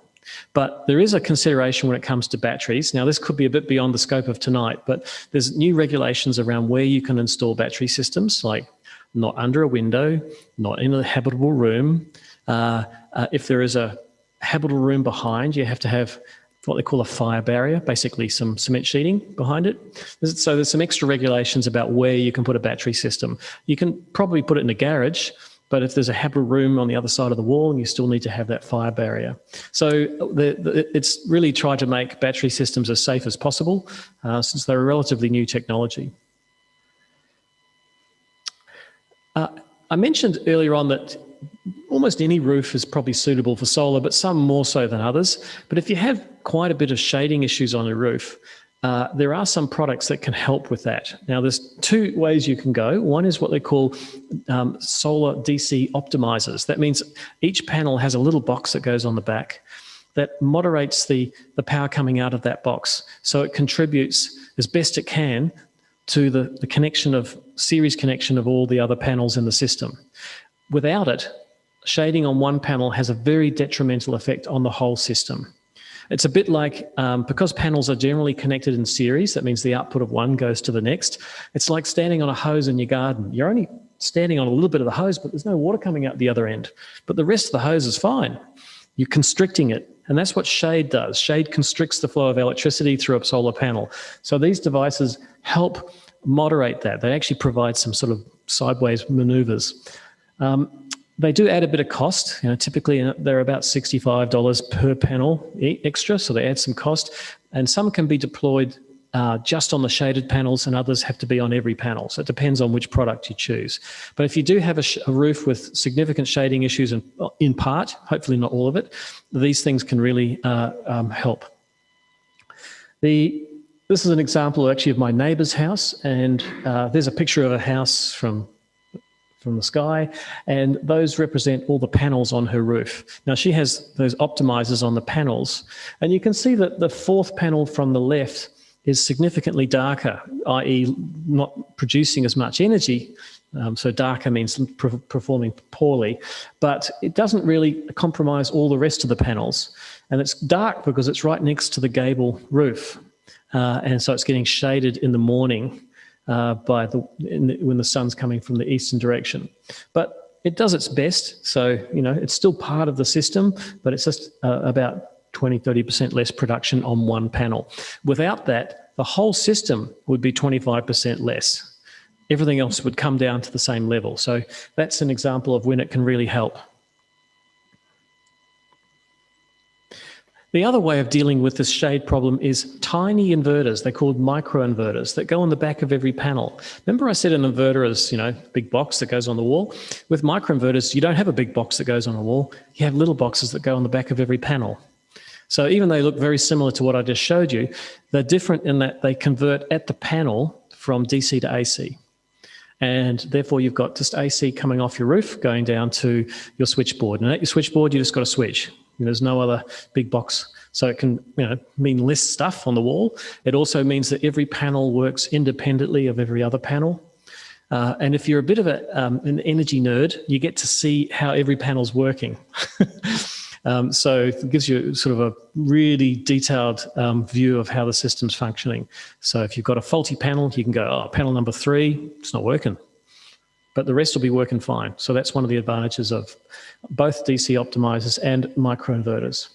But there is a consideration when it comes to batteries. Now, this could be a bit beyond the scope of tonight, but there's new regulations around where you can install battery systems, like not under a window, not in a habitable room. If there is a habitable room behind, you have to have what they call a fire barrier, basically some cement sheeting behind it. So there's some extra regulations about where you can put a battery system. You can probably put it in a garage, but if there's a habitable room on the other side of the wall, you still need to have that fire barrier. So it's really tried to make battery systems as safe as possible since they're a relatively new technology. I mentioned earlier on that almost any roof is probably suitable for solar, but some more so than others. But if you have quite a bit of shading issues on your roof, there are some products that can help with that. Now, there's two ways you can go. One is what they call solar DC optimizers. That means each panel has a little box that goes on the back that moderates the power coming out of that box. So it contributes as best it can to the connection of series connection of all the other panels in the system. Without it, shading on one panel has a very detrimental effect on the whole system. It's a bit like, because panels are generally connected in series, that means the output of one goes to the next. It's like standing on a hose in your garden. You're only standing on a little bit of the hose, but there's no water coming out the other end. But the rest of the hose is fine. You're constricting it. And that's what shade does. Shade constricts the flow of electricity through a solar panel. So these devices help moderate that. They actually provide some sort of sideways maneuvers. They do add a bit of cost. You know, typically they're about $65 per panel extra, so they add some cost. And some can be deployed just on the shaded panels and others have to be on every panel. So it depends on which product you choose. But if you do have a roof with significant shading issues, and in part, hopefully not all of it, these things can really help. This is an example actually of my neighbour's house, and there's a picture of a house from the sky, and those represent all the panels on her roof. Now she has those optimizers on the panels, and you can see that the fourth panel from the left is significantly darker, i.e. not producing as much energy. So darker means performing poorly, but it doesn't really compromise all the rest of the panels. And it's dark because it's right next to the gable roof. And so it's getting shaded in the morning when the sun's coming from the eastern direction. But it does its best. So, you know, it's still part of the system, but it's just about 20, 30% less production on one panel. Without that, the whole system would be 25% less. Everything else would come down to the same level. So that's an example of when it can really help. The other way of dealing with this shade problem is tiny inverters. They're called microinverters that go on the back of every panel. Remember I said an inverter is, you know, big box that goes on the wall? With microinverters, you don't have a big box that goes on the wall. You have little boxes that go on the back of every panel. So even though they look very similar to what I just showed you, they're different in that they convert at the panel from DC to AC. And therefore you've got just AC coming off your roof going down to your switchboard. And at your switchboard, you just got a switch. There's no other big box. So it can, you know, mean less stuff on the wall. It also means that every panel works independently of every other panel. And if you're a bit of an energy nerd, you get to see how every panel's working. So it gives you sort of a really detailed view of how the system's functioning. So if you've got a faulty panel, you can go, oh, panel number 3, it's not working. But the rest will be working fine. So that's one of the advantages of both DC optimizers and microinverters.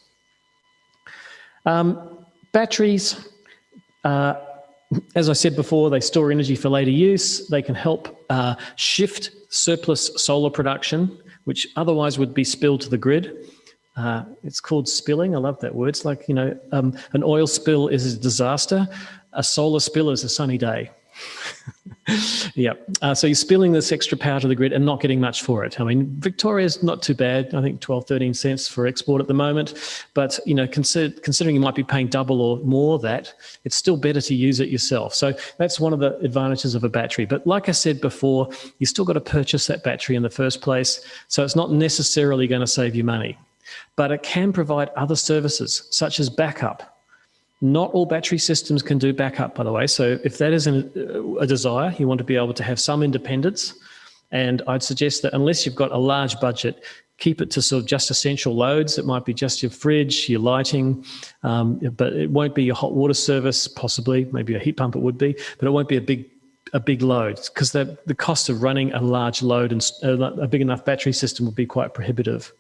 Batteries, as I said before, they store energy for later use. They can help shift surplus solar production, which otherwise would be spilled to the grid. It's called spilling. I love that word. It's like, you know, an oil spill is a disaster. A solar spill is a sunny day. Yeah. So you're spilling this extra power to the grid and not getting much for it. I mean, Victoria's not too bad. I think 12, 13 cents for export at the moment. But, you know, considering you might be paying double or more that, it's still better to use it yourself. So that's one of the advantages of a battery. But like I said before, you still got to purchase that battery in the first place. So it's not necessarily going to save you money. But it can provide other services, such as backup. Not all battery systems can do backup, by the way. So if that is a desire, you want to be able to have some independence. And I'd suggest that unless you've got a large budget, keep it to sort of just essential loads. It might be just your fridge, your lighting, but it won't be your hot water service, possibly. Maybe a heat pump it would be, but it won't be a big load, because the cost of running a large load and a big enough battery system would be quite prohibitive.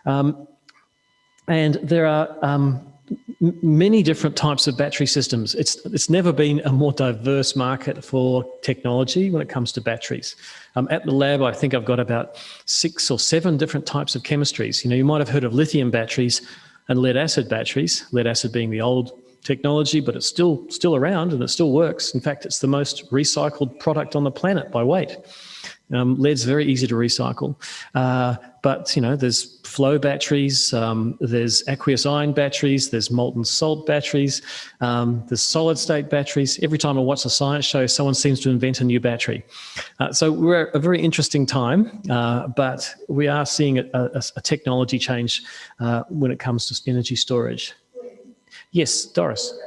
And there are many different types of battery systems. It's never been a more diverse market for technology when it comes to batteries. At the lab, I think I've got about 6 or 7 different types of chemistries. You know, you might have heard of lithium batteries and lead acid batteries, lead acid being the old technology, but it's still around and it still works. In fact, it's the most recycled product on the planet by weight. Lead's very easy to recycle. But, you know, there's flow batteries, there's aqueous ion batteries, there's molten salt batteries, there's solid state batteries. Every time I watch a science show, someone seems to invent a new battery. So we're at a very interesting time, but we are seeing a technology change when it comes to energy storage. Yes, Doris.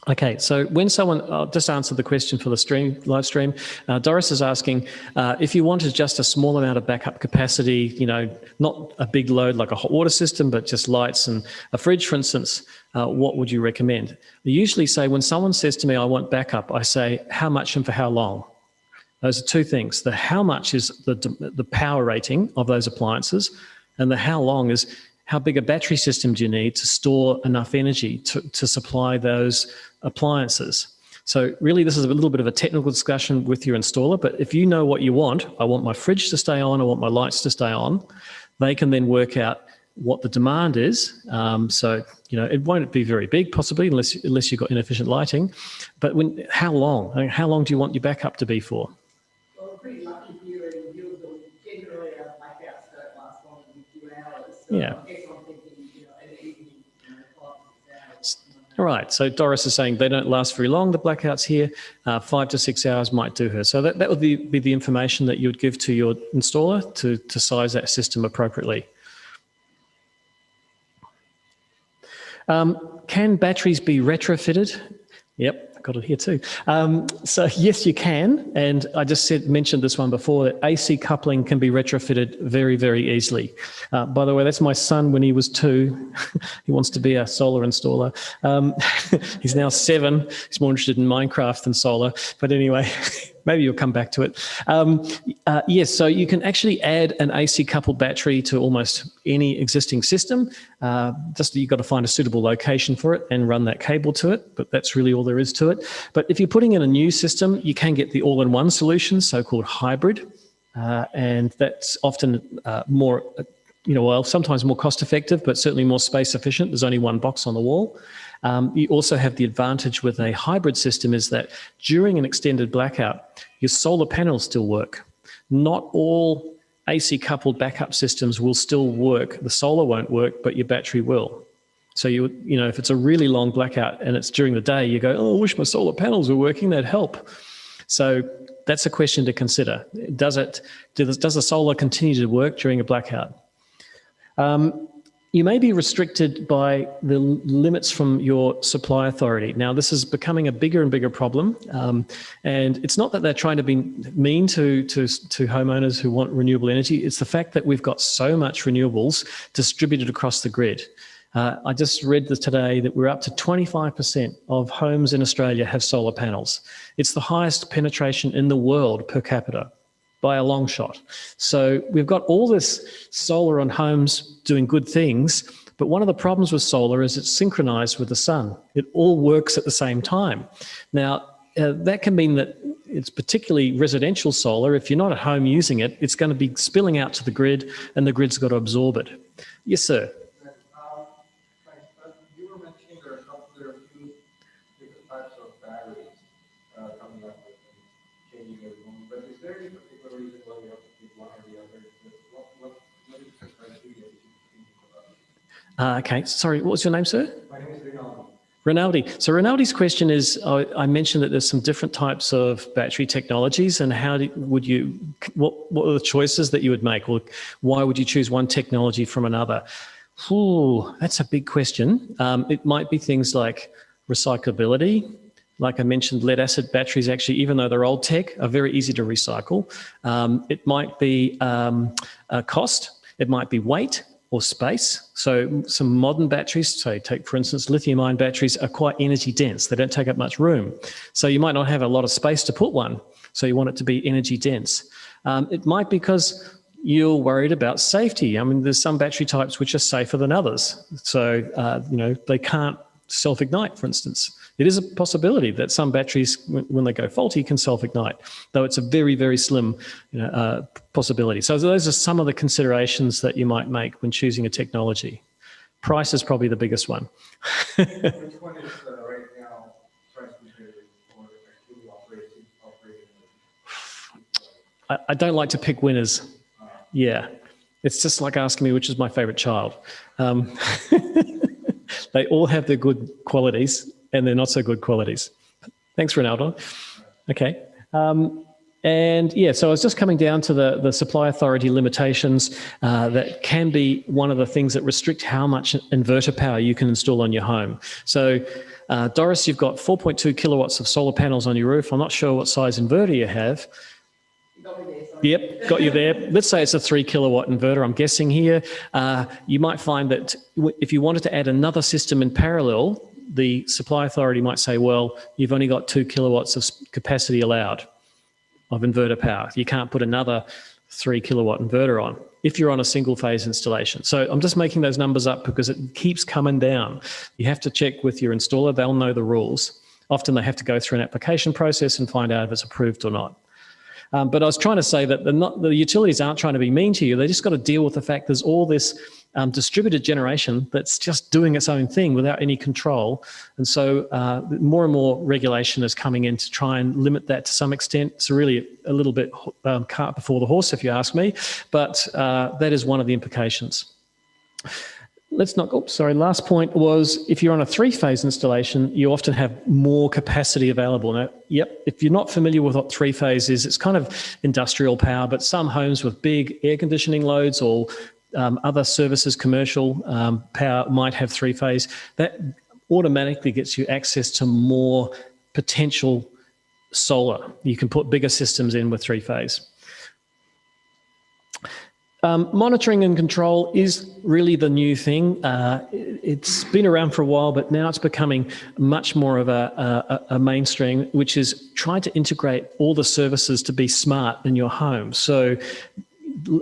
Okay, so when someone, I'll just answer the question for the live stream. Doris is asking, if you wanted just a small amount of backup capacity, you know, not a big load like a hot water system, but just lights and a fridge, for instance, what would you recommend? I usually say when someone says to me, I want backup, I say, how much and for how long? Those are 2 things. The how much is the power rating of those appliances, and the how long is how big a battery system do you need to store enough energy to supply those appliances. So really, this is a little bit of a technical discussion with your installer, but if you know what you want, I want my fridge to stay on, I want my lights to stay on, they can then work out what the demand is. So, it won't be very big possibly unless you've got inefficient lighting. But how long? I mean, how long do you want your backup to be for? Well, we're pretty lucky here in Healesville. Generally, our blackouts don't last longer than 2 hours. So Yeah. I guess I'm thinking, an evening, 5 to 6 hours. All right, so Doris is saying they don't last very long, the blackouts here. 5 to 6 hours might do her. So that would be the information that you would give to your installer to size that system appropriately. Can batteries be retrofitted? Yep, I got it here too. So yes, you can. And I just mentioned this one before, that AC coupling can be retrofitted very, very easily. By the way, that's my son when he was 2. He wants to be a solar installer. He's now 7. He's more interested in Minecraft than solar. But anyway, maybe you'll come back to it. Yes, so you can actually add an AC coupled battery to almost any existing system. Just you've got to find a suitable location for it and run that cable to it, but that's really all there is to it. But if you're putting in a new system, you can get the all-in-one solution, so-called hybrid, and that's often more, sometimes more cost-effective, but certainly more space-efficient. There's only one box on the wall. You also have the advantage with a hybrid system is that during an extended blackout, your solar panels still work. Not all AC coupled backup systems will still work. The solar won't work, but your battery will. So if it's a really long blackout and it's during the day, you go, oh, I wish my solar panels were working, that'd help. So that's a question to consider. Does the solar continue to work during a blackout? You may be restricted by the limits from your supply authority. Now, this is becoming a bigger and bigger problem, and it's not that they're trying to be mean to homeowners who want renewable energy. It's the fact that we've got so much renewables distributed across the grid. I just read today that we're up to 25% of homes in Australia have solar panels. It's the highest penetration in the world per capita, by a long shot. So we've got all this solar on homes doing good things, but one of the problems with solar is it's synchronized with the sun. It all works at the same time. Now, that can mean that it's particularly residential solar. If you're not at home using it, it's going to be spilling out to the grid and the grid's got to absorb it. Yes, sir. You were mentioning there are a few different types of batteries coming up with changing everyone, but is there any particular reason why you have to pick one or the other? What is the criteria that you think about? Okay, sorry, what was your name, sir? My name is Rinaldi. Rinaldi. So Rinaldi's question is, I mentioned that there's some different types of battery technologies, and what are the choices that you would make? Well, why would you choose one technology from another? Ooh, that's a big question. It might be things like recyclability. Like I mentioned, lead acid batteries actually, even though they're old tech, are very easy to recycle. It might be cost. It might be weight or space. So some modern batteries, so take for instance, lithium-ion batteries are quite energy dense. They don't take up much room. So you might not have a lot of space to put one. So you want it to be energy dense. It might be because you're worried about safety. I mean, there's some battery types which are safer than others. So, they can't self-ignite, for instance. It is a possibility that some batteries, when they go faulty, can self-ignite, though it's a very, very slim possibility. So those are some of the considerations that you might make when choosing a technology. Price is probably the biggest one. Which one is right now price competitive for actually operating? I don't like to pick winners. Yeah. It's just like asking me which is my favourite child. They all have their good qualities and their not so good qualities. Thanks, Ronaldo. Okay. And yeah, so I was just coming down to the supply authority limitations that can be one of the things that restrict how much inverter power you can install on your home. So Doris, you've got 4.2 kilowatts of solar panels on your roof. I'm not sure what size inverter you have. Yep, got you there. Let's say it's a 3 kilowatt inverter, I'm guessing here. You might find that if you wanted to add another system in parallel, the supply authority might say, well, you've only got 2 kilowatts of capacity allowed of inverter power. You can't put another 3 kilowatt inverter on if you're on a single phase installation. So I'm just making those numbers up because it keeps coming down. You have to check with your installer. They'll know the rules. Often they have to go through an application process and find out if it's approved or not. But I was trying to say that the utilities aren't trying to be mean to you. They just got to deal with the fact there's all this distributed generation that's just doing its own thing without any control. And so more and more regulation is coming in to try and limit that to some extent. It's really a little bit cart before the horse, if you ask me. But that is one of the implications. Let's not, oops, sorry, last point was if you're on a 3-phase installation, you often have more capacity available. Now, yep, if you're not familiar with what 3-phase is, it's kind of industrial power, but some homes with big air conditioning loads or other services, commercial power might have 3-phase. That automatically gets you access to more potential solar. You can put bigger systems in with 3-phase. Monitoring and control is really the new thing. It's been around for a while, but now it's becoming much more of a mainstream, which is trying to integrate all the services to be smart in your home. So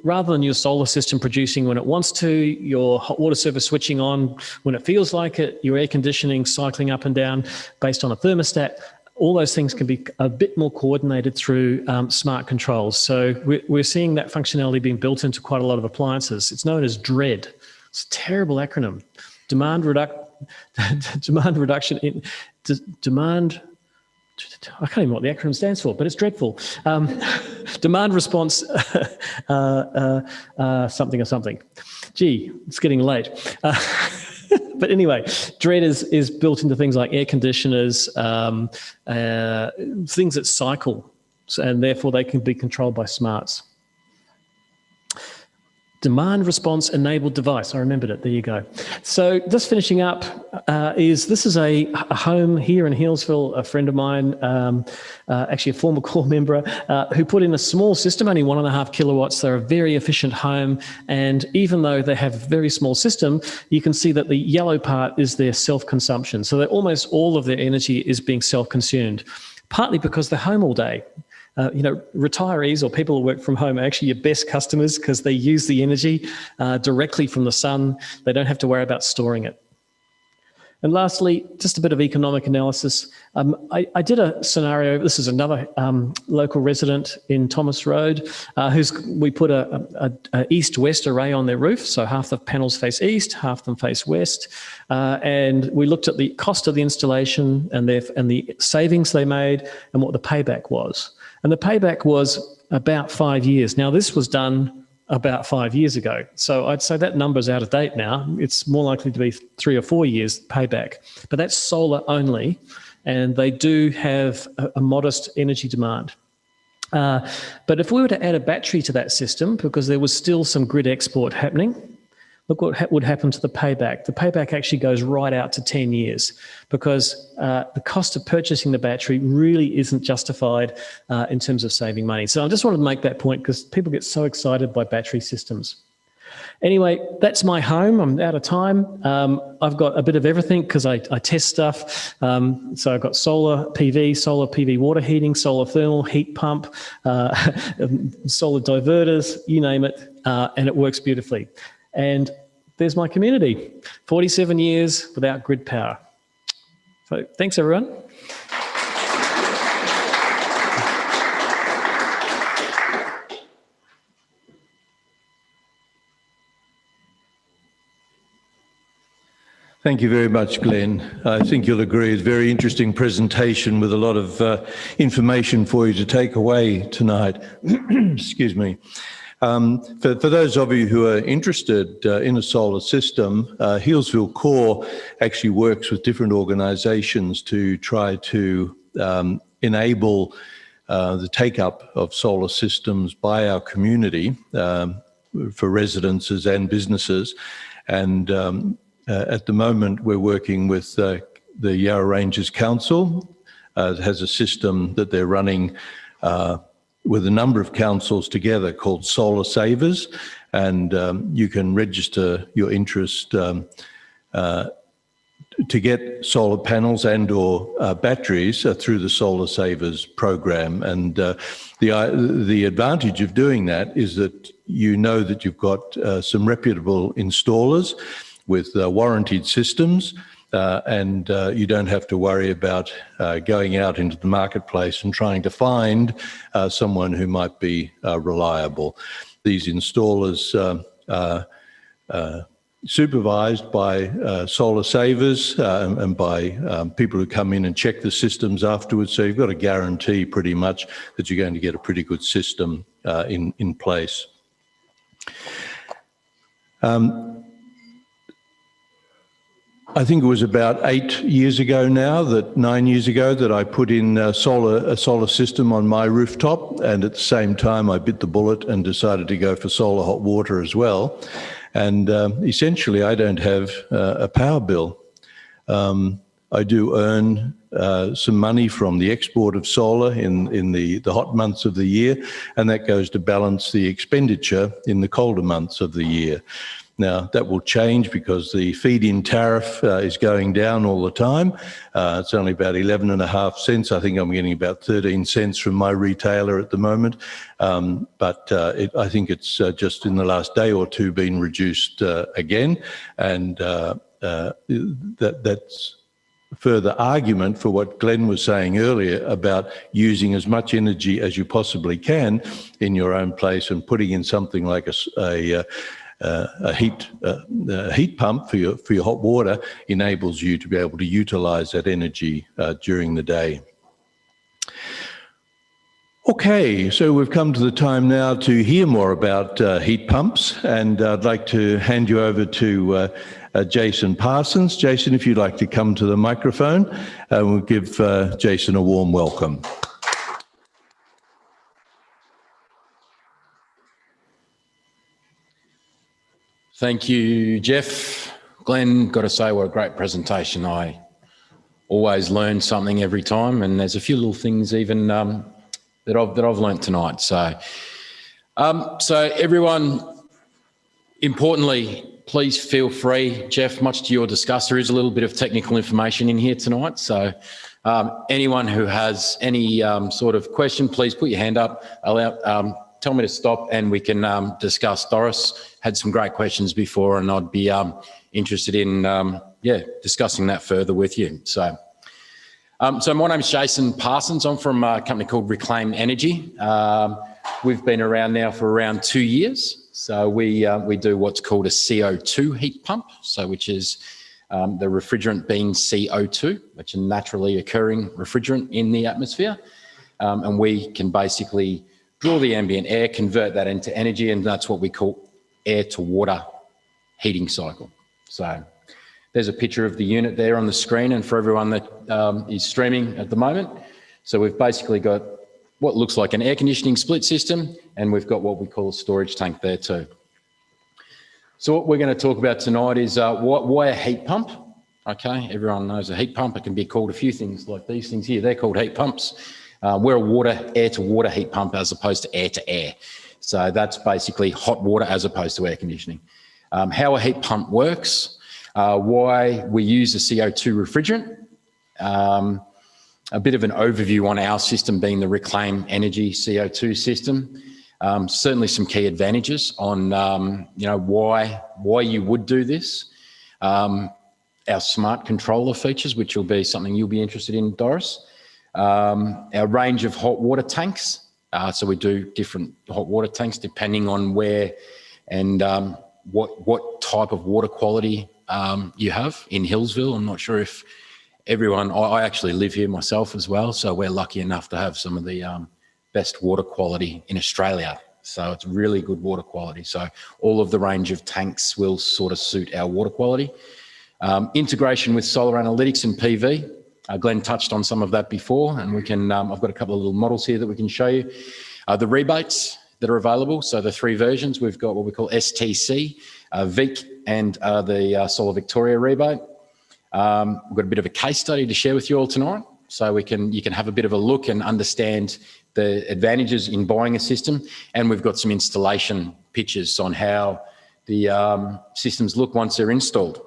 rather than your solar system producing when it wants to, your hot water service switching on when it feels like it, your air conditioning cycling up and down based on a thermostat, all those things can be a bit more coordinated through smart controls. So we're seeing that functionality being built into quite a lot of appliances. It's known as DREAD. It's a terrible acronym. Demand reduction in demand. I can't even know what the acronym stands for, but it's dreadful. Demand response something or something. Gee, it's getting late. But anyway, DREAD is built into things like air conditioners, things that cycle, and therefore they can be controlled by smarts. Demand response enabled device. I remembered it. There you go. So just finishing up this is a home here in Healesville. A friend of mine, actually a former CoRE member, who put in a small system, only 1.5 kilowatts. They're a very efficient home. And even though they have a very small system, you can see that the yellow part is their self-consumption. So that almost all of their energy is being self-consumed, partly because they're home all day. Retirees or people who work from home are actually your best customers because they use the energy directly from the sun. They don't have to worry about storing it. And lastly, just a bit of economic analysis. I did a scenario. This is another local resident in Thomas Road we put a east-west array on their roof. So half the panels face east, half them face west. And we looked at the cost of the installation and the savings they made and what the payback was. And the payback was about 5 years. Now, this was done about 5 years ago. So I'd say that number's out of date now. It's more likely to be 3 or 4 years payback. But that's solar only, and they do have a modest energy demand. But if we were to add a battery to that system, because there was still some grid export happening, look what would happen to the payback. The payback actually goes right out to 10 years because the cost of purchasing the battery really isn't justified in terms of saving money. So I just wanted to make that point because people get so excited by battery systems. Anyway, that's my home. I'm out of time. I've got a bit of everything because I test stuff. So I've got solar PV water heating, solar thermal, heat pump, solar diverters, you name it, and it works beautifully. And there's my community, 47 years without grid power. So thanks, everyone. Thank you very much, Glenn. I think you'll agree it's a very interesting presentation with a lot of information for you to take away tonight. Excuse me. For those of you who are interested in a solar system, Healesville CoRE actually works with different organisations to try to enable the take-up of solar systems by our community for residences and businesses. And at the moment, we're working with the Yarra Ranges Council. It has a system that they're running with a number of councils together called Solar Savers, and you can register your interest to get solar panels and or batteries through the Solar Savers program. And the advantage of doing that is that you know that you've got some reputable installers with warranted systems, and you don't have to worry about going out into the marketplace and trying to find someone who might be reliable. These installers are supervised by solar savers and by people who come in and check the systems afterwards. So you've got a guarantee pretty much that you're going to get a pretty good system in place. I think it was about 8 years ago now, 9 years ago, that I put in a solar system on my rooftop, and at the same time I bit the bullet and decided to go for solar hot water as well. And essentially I don't have a power bill. I do earn some money from the export of solar in the hot months of the year, and that goes to balance the expenditure in the colder months of the year. Now, that will change because the feed-in tariff is going down all the time. It's only about 11.5 cents. I think I'm getting about 13 cents from my retailer at the moment. But I think it's just in the last day or two been reduced again. And that's further argument for what Glenn was saying earlier about using as much energy as you possibly can in your own place and putting in something like a heat pump for your hot water enables you to be able to utilise that energy during the day. Okay, so we've come to the time now to hear more about heat pumps, and I'd like to hand you over to Jason Parsons. Jason, if you'd like to come to the microphone, we'll give Jason a warm welcome. Thank you, Jeff. Glenn, got to say, what a great presentation. I always learn something every time, and there's a few little things even that I've learnt tonight. So everyone, importantly, please feel free, Jeff, much to your disgust, there is a little bit of technical information in here tonight. So anyone who has any sort of question, please put your hand up. Tell me to stop and we can discuss. Doris had some great questions before, and I'd be interested in discussing that further with you. So my name's Jason Parsons. I'm from a company called Reclaim Energy. We've been around now for around 2 years. So we do what's called a CO2 heat pump, which is the refrigerant being CO2, which is a naturally occurring refrigerant in the atmosphere, and we can basically draw the ambient air, convert that into energy, and that's what we call air to water heating cycle. So there's a picture of the unit there on the screen, and for everyone that is streaming at the moment. So we've basically got what looks like an air conditioning split system, and we've got what we call a storage tank there too. So what we're going to talk about tonight is why a heat pump. Okay, everyone knows a heat pump. It can be called a few things like these things here. They're called heat pumps. We're a air-to-water heat pump as opposed to air-to-air. So that's basically hot water as opposed to air conditioning. How a heat pump works, why we use a CO2 refrigerant, a bit of an overview on our system being the Reclaim Energy CO2 system. Certainly some key advantages on why you would do this. Our smart controller features, which will be something you'll be interested in, Doris. Our range of hot water tanks. So we do different hot water tanks depending on where and what type of water quality you have in Healesville. I'm not sure if everyone, I actually live here myself as well, so we're lucky enough to have some of the best water quality in Australia. So it's really good water quality. So all of the range of tanks will sort of suit our water quality. Integration with solar analytics and PV. Glenn touched on some of that before, and we can, I've got a couple of little models here that we can show you. The rebates that are available, so the 3 versions, we've got what we call STC, VIC, and the Solar Victoria rebate. We've got a bit of a case study to share with you all tonight, so you can have a bit of a look and understand the advantages in buying a system, and we've got some installation pictures on how the systems look once they're installed.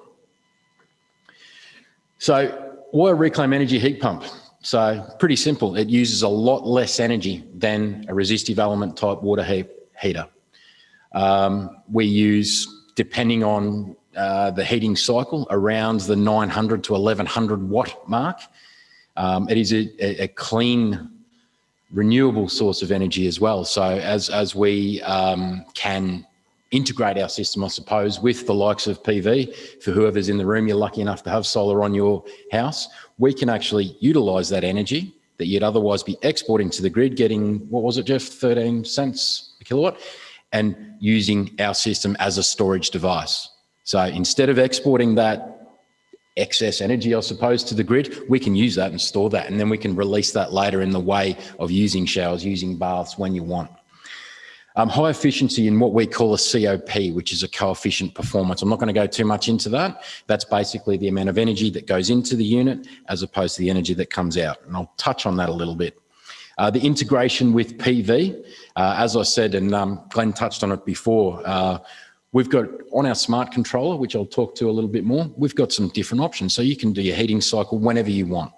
So why a Reclaim Energy heat pump? So pretty simple. It uses a lot less energy than a resistive element type water heater. We use, depending on the heating cycle around the 900 to 1100 watt mark. It is a clean, renewable source of energy as well. So as we can integrate our system, I suppose, with the likes of PV, for whoever's in the room, you're lucky enough to have solar on your house, we can actually utilise that energy that you'd otherwise be exporting to the grid, getting, what was it, Jeff, 13 cents a kilowatt, and using our system as a storage device. So instead of exporting that excess energy, I suppose, to the grid, we can use that and store that, and then we can release that later in the way of using showers, using baths when you want. High efficiency in what we call a COP, which is a coefficient performance. I'm not going to go too much into that. That's basically the amount of energy that goes into the unit as opposed to the energy that comes out, and I'll touch on that a little bit. The integration with PV, as I said, and Glenn touched on it before, we've got on our smart controller, which I'll talk to a little bit more, we've got some different options. So you can do your heating cycle whenever you want.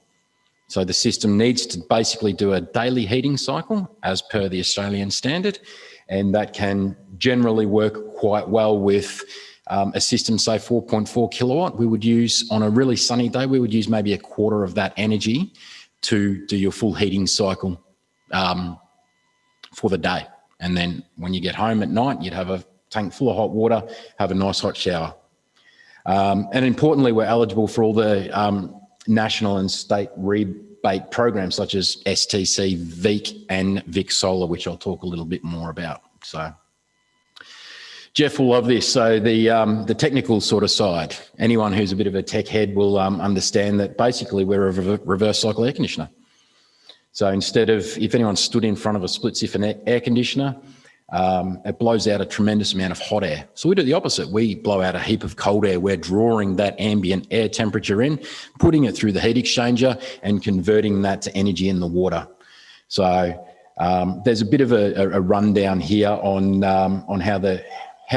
So the system needs to basically do a daily heating cycle as per the Australian standard, and that can generally work quite well with a system, say 4.4 kilowatt. We would use, on a really sunny day, we would use maybe a quarter of that energy to do your full heating cycle for the day. And then when you get home at night, you'd have a tank full of hot water, have a nice hot shower. And importantly, we're eligible for all the national and state rebate programs such as STC, VEEC and Vic Solar, which I'll talk a little bit more about. So Jeff will love this. So the technical sort of side, anyone who's a bit of a tech head will understand that basically we're a reverse cycle air conditioner. So instead of, if anyone stood in front of a split siphon air conditioner, it blows out a tremendous amount of hot air. So we do the opposite. We blow out a heap of cold air. We're drawing that ambient air temperature in, putting it through the heat exchanger and converting that to energy in the water. So there's a bit of a rundown here on how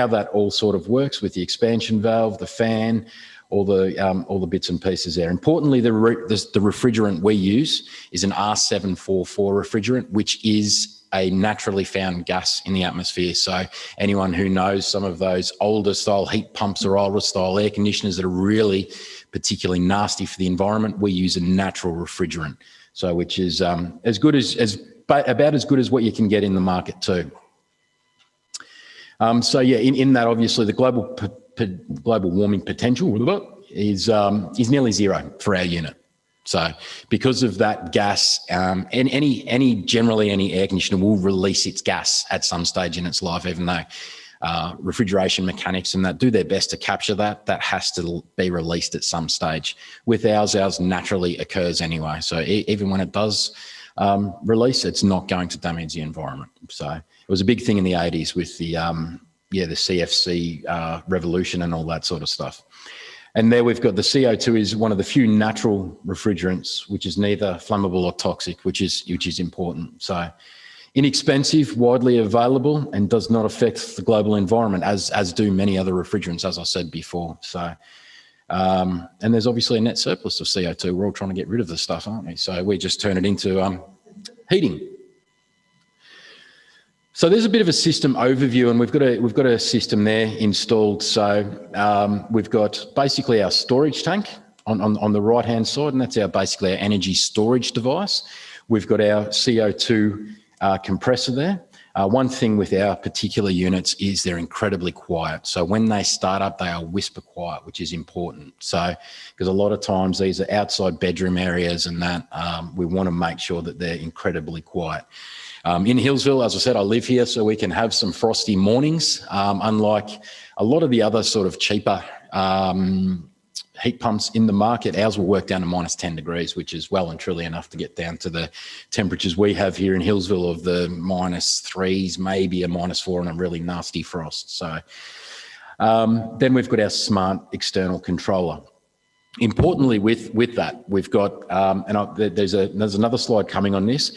that all sort of works with the expansion valve, the fan, all the bits and pieces there. Importantly, the refrigerant we use is an R744 refrigerant, which is a naturally found gas in the atmosphere. So anyone who knows some of those older style heat pumps or older style air conditioners that are really particularly nasty for the environment, we use a natural refrigerant. So which is as good about as good as what you can get in the market too. So yeah, in that obviously the global warming potential is nearly zero for our unit. So because of that gas, and generally any air conditioner will release its gas at some stage in its life, even though refrigeration mechanics and that do their best to capture that has to be released at some stage. With ours naturally occurs anyway. So even when it does release, it's not going to damage the environment. So it was a big thing in the 80s with the CFC revolution and all that sort of stuff. And there we've got the CO2 is one of the few natural refrigerants, which is neither flammable or toxic, which is important. So inexpensive, widely available, and does not affect the global environment as do many other refrigerants, as I said before. So, and there's obviously a net surplus of CO2. We're all trying to get rid of this stuff, aren't we? So we just turn it into heating. So there's a bit of a system overview, and we've got a system there installed. So we've got basically our storage tank on the right-hand side, and that's basically our energy storage device. We've got our CO2 compressor there. One thing with our particular units is they're incredibly quiet. So when they start up, they are whisper quiet, which is important. So because a lot of times these are outside bedroom areas and that we want to make sure that they're incredibly quiet. In Healesville, as I said, I live here, so we can have some frosty mornings, unlike a lot of the other sort of cheaper heat pumps in the market. Ours will work down to -10 degrees, which is well and truly enough to get down to the temperatures we have here in Healesville of the -3s, maybe a -4 and a really nasty frost. So then we've got our smart external controller. Importantly with that, we've got, there's another slide coming on this.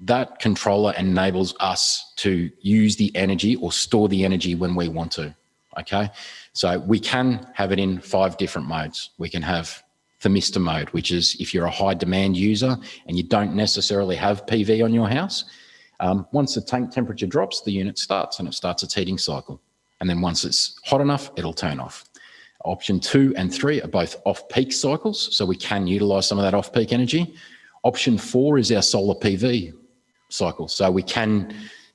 That controller enables us to use the energy or store the energy when we want to, okay? So we can have it in 5 different modes. We can have thermistor mode, which is if you're a high demand user and you don't necessarily have PV on your house, once the tank temperature drops, the unit starts and it starts its heating cycle. And then once it's hot enough, it'll turn off. Option 2 and 3 are both off-peak cycles, so we can utilise some of that off-peak energy. Option 4 is our solar PV cycle. So we can,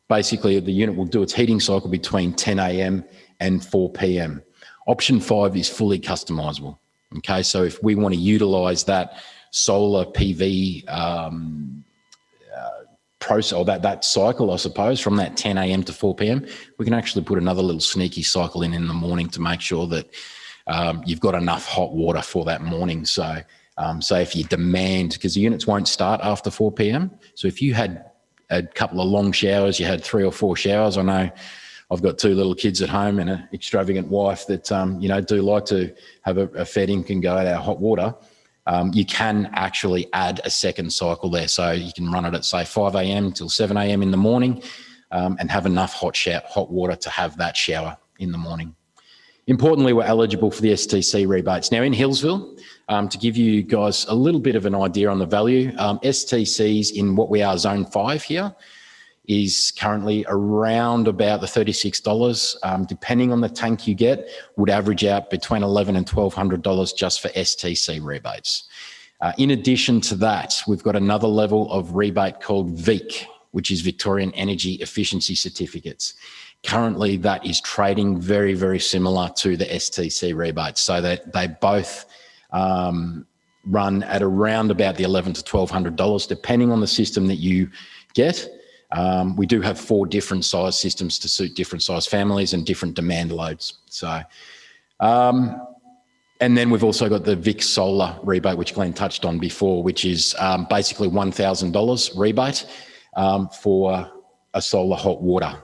basically the unit will do its heating cycle between 10 a.m. and 4 p.m. Option 5 is fully customisable. Okay, so if we want to utilise that solar PV process, or that cycle, I suppose, from that 10 a.m. to 4 p.m, we can actually put another little sneaky cycle in the morning to make sure that you've got enough hot water for that morning. So if you demand, because the units won't start after 4 p.m, so if you had a couple of long showers, you had 3 or 4 showers. I know I've got 2 little kids at home and an extravagant wife that, you know, do like to have a fed in, can go at our hot water. You can actually add a second cycle there. So you can run it at, say, 5 a.m. till 7 a.m. in the morning and have enough hot water to have that shower in the morning. Importantly, we're eligible for the STC rebates. Now in Healesville, to give you guys a little bit of an idea on the value, STCs in what we are Zone 5 here is currently around about the $36, depending on the tank you get, would average out between $1,100 and $1,200 just for STC rebates. In addition to that, we've got another level of rebate called VEEC, which is Victorian Energy Efficiency Certificates. Currently, that is trading very, very similar to the STC rebates, so that they both run at around about the $1,100 to $1,200, depending on the system that you get. We do have 4 different size systems to suit different size families and different demand loads. So, and then we've also got the VIC solar rebate, which Glenn touched on before, which is basically $1,000 rebate for a solar hot water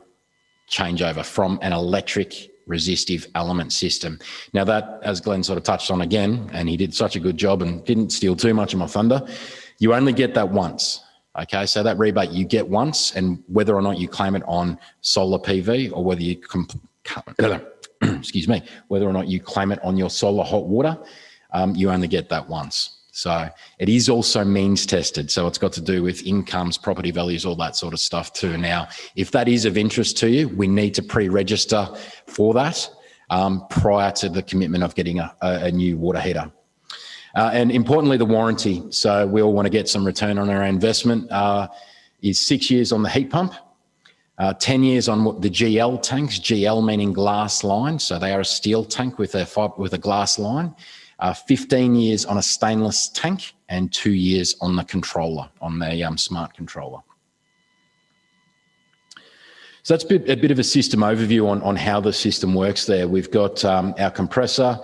changeover from an electric resistive element system. Now that, as Glenn sort of touched on again, and he did such a good job and didn't steal too much of my thunder, you only get that once. Okay, so that rebate you get once, and whether or not you claim it on solar PV or whether you excuse me, whether or not you claim it on your solar hot water, you only get that once. So it is also means tested. So it's got to do with incomes, property values, all that sort of stuff too. Now, if that is of interest to you, we need to pre-register for that prior to the commitment of getting a new water heater. And importantly, the warranty. So we all want to get some return on our investment. Is 6 years on the heat pump, 10 years on the GL tanks, GL meaning glass line. So they are a steel tank with a glass line. 15 years on a stainless tank and 2 years on the controller, on the smart controller. So that's a bit of a system overview on how the system works there. We've got our compressor.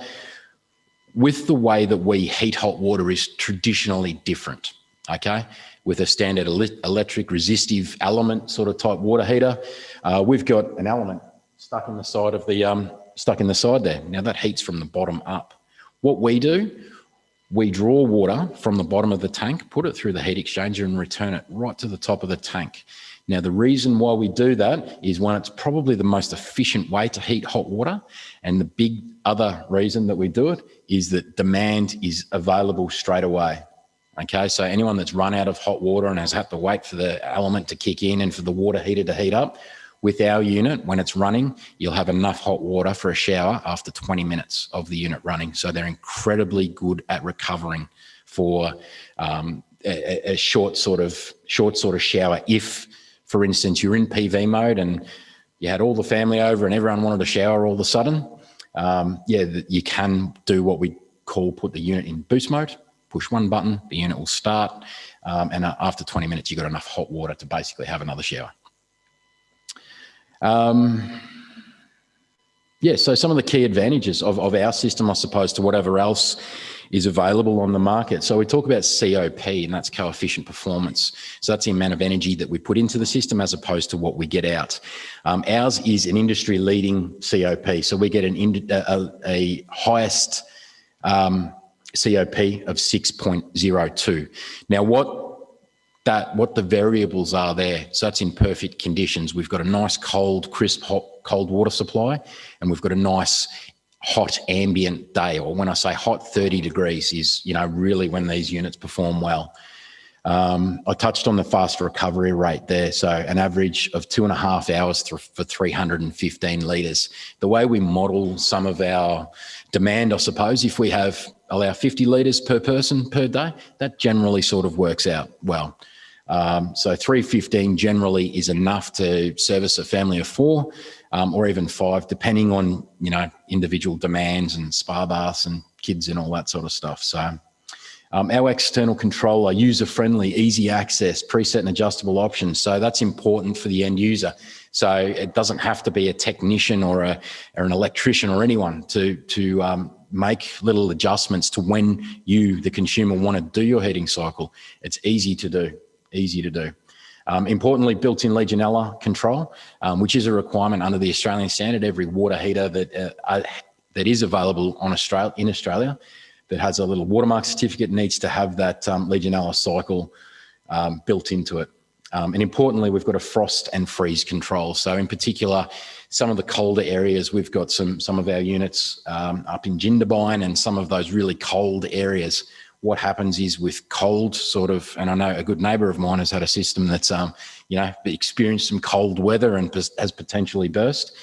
With the way that we heat hot water is traditionally different, okay? With a standard electric resistive element sort of type water heater, we've got an element stuck in the side of the there. Now that heats from the bottom up. What we do, we draw water from the bottom of the tank, put it through the heat exchanger and return it right to the top of the tank. Now, the reason why we do that is, one, it's probably the most efficient way to heat hot water. And the big other reason that we do it is that demand is available straight away. Okay, so anyone that's run out of hot water and has had to wait for the element to kick in and for the water heater to heat up, with our unit, when it's running, you'll have enough hot water for a shower after 20 minutes of the unit running. So they're incredibly good at recovering for a short sort of shower. If, for instance, you're in PV mode and you had all the family over and everyone wanted a shower all of a sudden, you can do what we call put the unit in boost mode, push one button, the unit will start, and after 20 minutes, you've got enough hot water to basically have another shower. So some of the key advantages of our system, I suppose, to whatever else is available on the market. So we talk about COP, and that's coefficient performance. So that's the amount of energy that we put into the system as opposed to what we get out. Ours is an industry-leading COP. So we get a highest COP of 6.02. Now, what the variables are there, so that's in perfect conditions. We've got a nice cold, crisp, hot, cold water supply, and we've got a nice hot ambient day, or when I say hot, 30 degrees is, really when these units perform well. I touched on the fast recovery rate there. So an average of 2.5 hours for 315 litres. The way we model some of our demand, I suppose, if we allow 50 litres per person per day, that generally sort of works out well. So 315 generally is enough to service a family of 4 or even 5, depending on, individual demands and spa baths and kids and all that sort of stuff. So our external control are user-friendly, easy access, preset and adjustable options. So that's important for the end user. So it doesn't have to be a technician or an electrician or anyone to make little adjustments to when you, the consumer, want to do your heating cycle. It's easy to do. Importantly, built-in Legionella control, which is a requirement under the Australian standard. Every water heater that is available in Australia that has a little watermark certificate needs to have that Legionella cycle built into it. And importantly, we've got a frost and freeze control. So in particular, some of the colder areas, we've got some of our units up in Jindabyne and some of those really cold areas. What happens is with cold sort of, and I know a good neighbour of mine has had a system that's, experienced some cold weather and has potentially burst.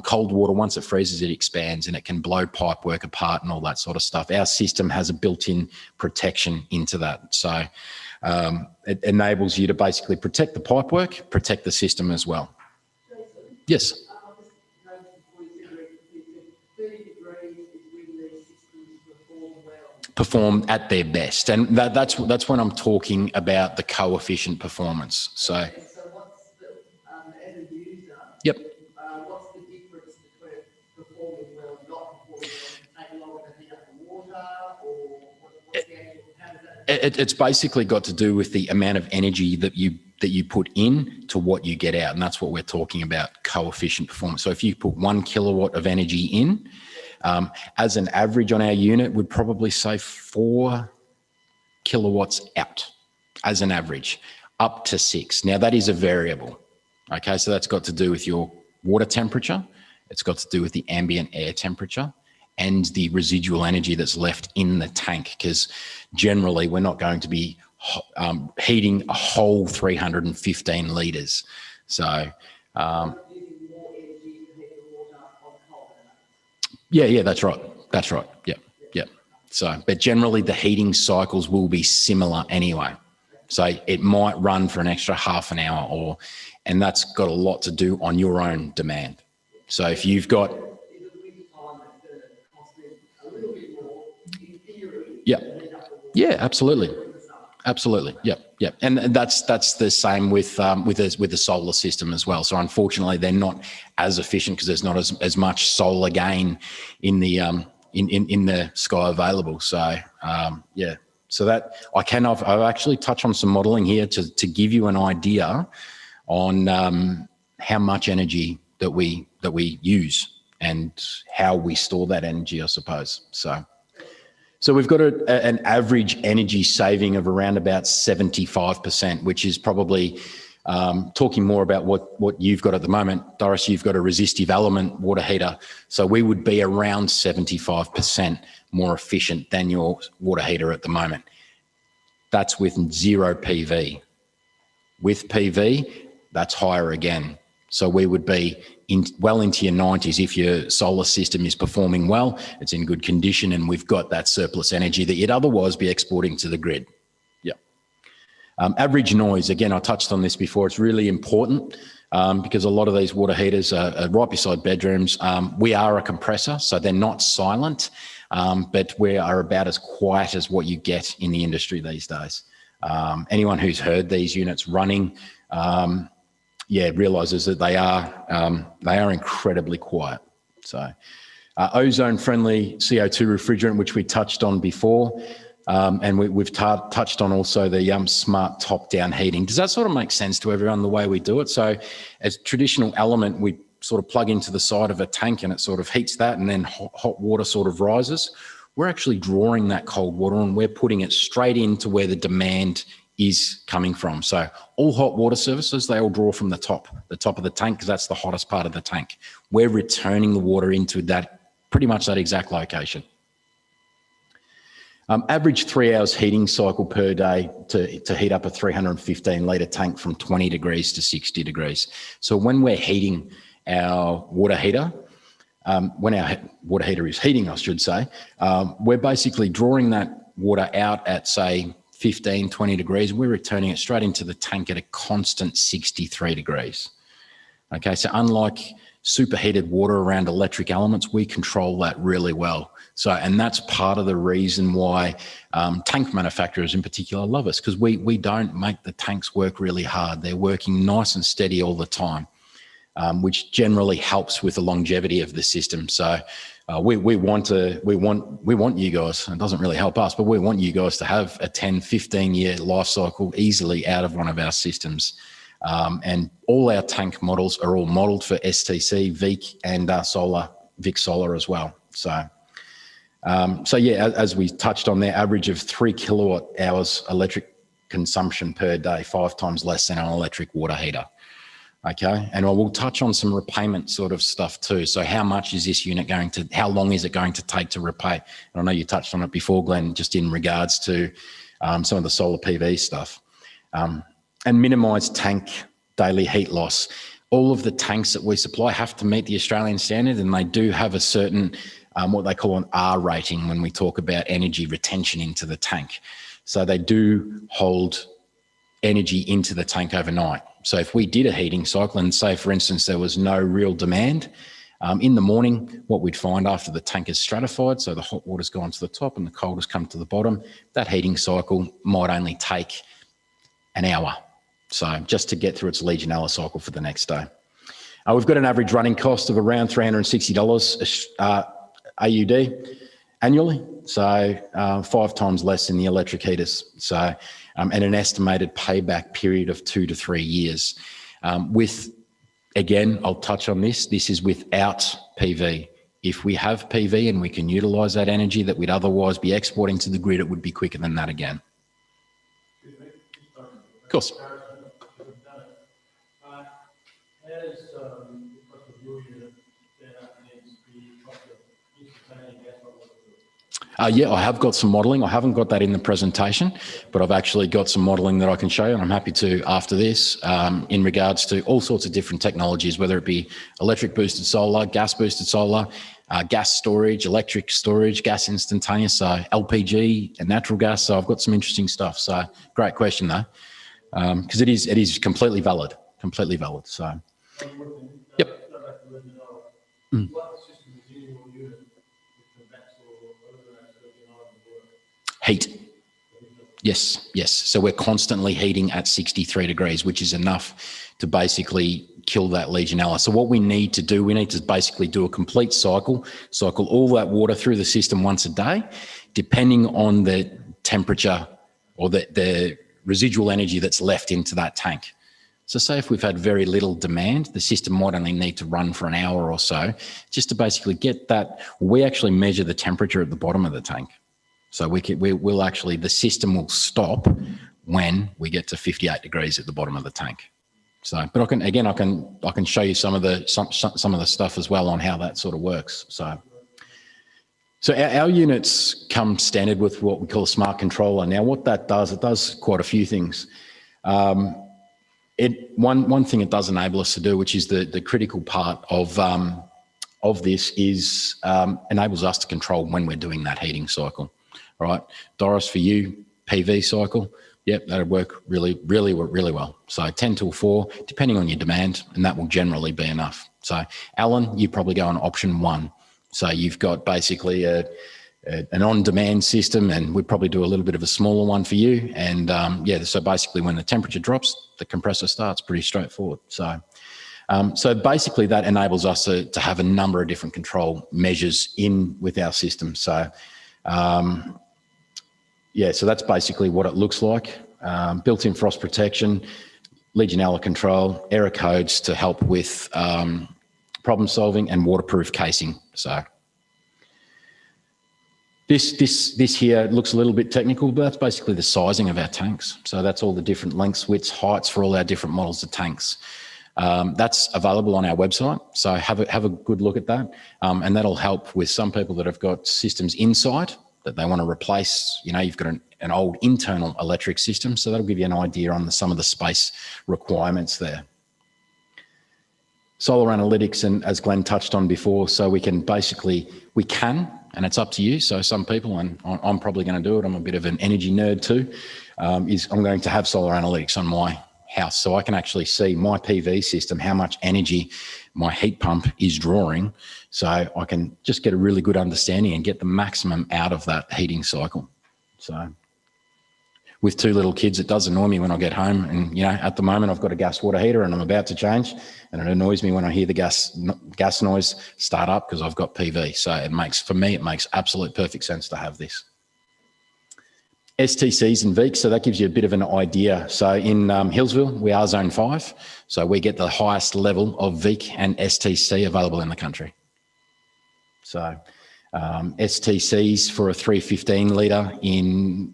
Cold water, once it freezes, it expands and it can blow pipework apart and all that sort of stuff. Our system has a built-in protection into that. So it enables you to basically protect the pipework, protect the system as well. Jason? Yes. I just noticed before you said 30 degrees is when these systems perform well. Perform at their best. And that's when I'm talking about the coefficient performance. So, And so what's the, as a user, yep. what's the difference between performing well and not performing well? Take longer to heat up the water, or what's the actual, how does that? It's basically got to do with the amount of energy that you put in to what you get out, and that's what we're talking about, coefficient performance. So if you put 1 kilowatt of energy in, as an average on our unit, we'd probably say 4 kilowatts out as an average, up to 6. Now that is a variable. Okay, so that's got to do with your water temperature. It's got to do with the ambient air temperature and the residual energy that's left in the tank, because generally we're not going to be heating a whole 315 litres. So, Using more energy to heat the water on cold nights. yeah, that's right. Yeah. So, but generally the heating cycles will be similar anyway. So it might run for an extra half an hour and that's got a lot to do on your own demand. So if you've got, yeah, absolutely. Yep. And that's the same with the solar system as well. So unfortunately, they're not as efficient because there's not as much solar gain in the in the sky available. So yeah. So that I've actually touched on some modelling here to give you an idea on how much energy that we use and how we store that energy, I suppose. So we've got an average energy saving of around about 75%, which is probably talking more about what you've got at the moment. Doris, you've got a resistive element water heater. So we would be around 75% more efficient than your water heater at the moment. That's with 0 PV. With PV, that's higher again. So we would be well into your 90s if your solar system is performing well, it's in good condition, and we've got that surplus energy that you'd otherwise be exporting to the grid. Yeah. Average noise, again, I touched on this before. It's really important because a lot of these water heaters are right beside bedrooms. We are a compressor, so they're not silent, but we are about as quiet as what you get in the industry these days. Anyone who's heard these units running, realises that they are incredibly quiet. So ozone-friendly CO2 refrigerant, which we touched on before, and we've touched on also the smart top-down heating. Does that sort of make sense to everyone, the way we do it? So as traditional element, we sort of plug into the side of a tank and it sort of heats that, and then hot water sort of rises. We're actually drawing that cold water and we're putting it straight into where the demand is coming from. So all hot water services, they all draw from the top of the tank, because that's the hottest part of the tank. We're returning the water into that, pretty much that exact location. Average 3 hours heating cycle per day to heat up a 315 litre tank from 20 degrees to 60 degrees. So when we're heating our water heater, when our water heater is heating, I should say, we're basically drawing that water out at, say, 15, 20 degrees. We're returning it straight into the tank at a constant 63 degrees. Okay, so unlike superheated water around electric elements, we control that really well. So, and that's part of the reason why tank manufacturers in particular love us, because we don't make the tanks work really hard. They're working nice and steady all the time, which generally helps with the longevity of the system. So we want you guys, it doesn't really help us, but we want you guys to have a 10, 15 year life cycle easily out of one of our systems. And all our tank models are all modeled for STC, VIC, and VIC Solar as well. So yeah, as we touched on there, average of 3 kilowatt hours electric consumption per day, 5 times less than an electric water heater. Okay, and I will touch on some repayment sort of stuff too. So how much is this unit going to, how long is it going to take to repay? And I know you touched on it before, Glenn, just in regards to some of the solar PV stuff. And minimise tank daily heat loss. All of the tanks that we supply have to meet the Australian standard, and they do have a certain, what they call an R rating when we talk about energy retention into the tank. So they do hold energy into the tank overnight. So if we did a heating cycle and say, for instance, there was no real demand, in the morning, what we'd find after the tank is stratified, so the hot water's gone to the top and the cold has come to the bottom, that heating cycle might only take an hour. So just to get through its Legionella cycle for the next day. We've got an average running cost of around $360 AUD annually, so 5 times less than the electric heaters. So, and an estimated payback period of 2 to 3 years. With, again, I'll touch on this, this is without PV. If we have PV and we can utilise that energy that we'd otherwise be exporting to the grid, it would be quicker than that again. Of course. Yeah, I have got some modelling. I haven't got that in the presentation, but I've actually got some modelling that I can show you, and I'm happy to after this, in regards to all sorts of different technologies, whether it be electric boosted solar, gas boosted solar, gas storage, electric storage, gas instantaneous, so LPG and natural gas. So I've got some interesting stuff. So great question though, because it is completely valid, So, yep. Heat. Yes. So we're constantly heating at 63 degrees, which is enough to basically kill that Legionella. So what we need to do, we need to basically do a complete cycle all that water through the system once a day, depending on the temperature or the residual energy that's left into that tank. So say if we've had very little demand, the system might only need to run for an hour or so just to basically get that. We actually measure the temperature at the bottom of the tank. So we'll actually, the system will stop when we get to 58 degrees at the bottom of the tank. So, but I can show you some of the stuff as well on how that sort of works. So our units come standard with what we call a smart controller. Now, what that does, it does quite a few things. One thing it does enable us to do, which is the critical part of this, is enables us to control when we're doing that heating cycle. Right, Doris, for you, PV cycle, yep, that'll work really well. So 10 till 4, depending on your demand, and that will generally be enough. So Alan, you probably go on option 1. So you've got basically an on-demand system, and we'd probably do a little bit of a smaller one for you. And yeah, so basically when the temperature drops, the compressor starts, pretty straightforward. So basically that enables us to have a number of different control measures in with our system. So yeah, so that's basically what it looks like. Built-in frost protection, Legionella control, error codes to help with problem solving, and waterproof casing. So this here looks a little bit technical, but that's basically the sizing of our tanks. So that's all the different lengths, widths, heights for all our different models of tanks. That's available on our website, so have a good look at that, and that'll help with some people that have got systems inside that they want to replace, you've got an old internal electric system. So that'll give you an idea on some of the space requirements there. Solar analytics, and as Glenn touched on before, so we can, and it's up to you. So some people, and I'm probably going to do it, I'm a bit of an energy nerd too, I'm going to have solar analytics on my house. So I can actually see my PV system, how much energy my heat pump is drawing. So I can just get a really good understanding and get the maximum out of that heating cycle. So with 2 little kids, it does annoy me when I get home. And, at the moment I've got a gas water heater and I'm about to change, and it annoys me when I hear the gas noise start up because I've got PV. So for me, it makes absolute perfect sense to have this. STCs and VEECs, so that gives you a bit of an idea. So in Healesville, we are zone 5. So we get the highest level of VEEC and STC available in the country. So STCs for a 315 litre in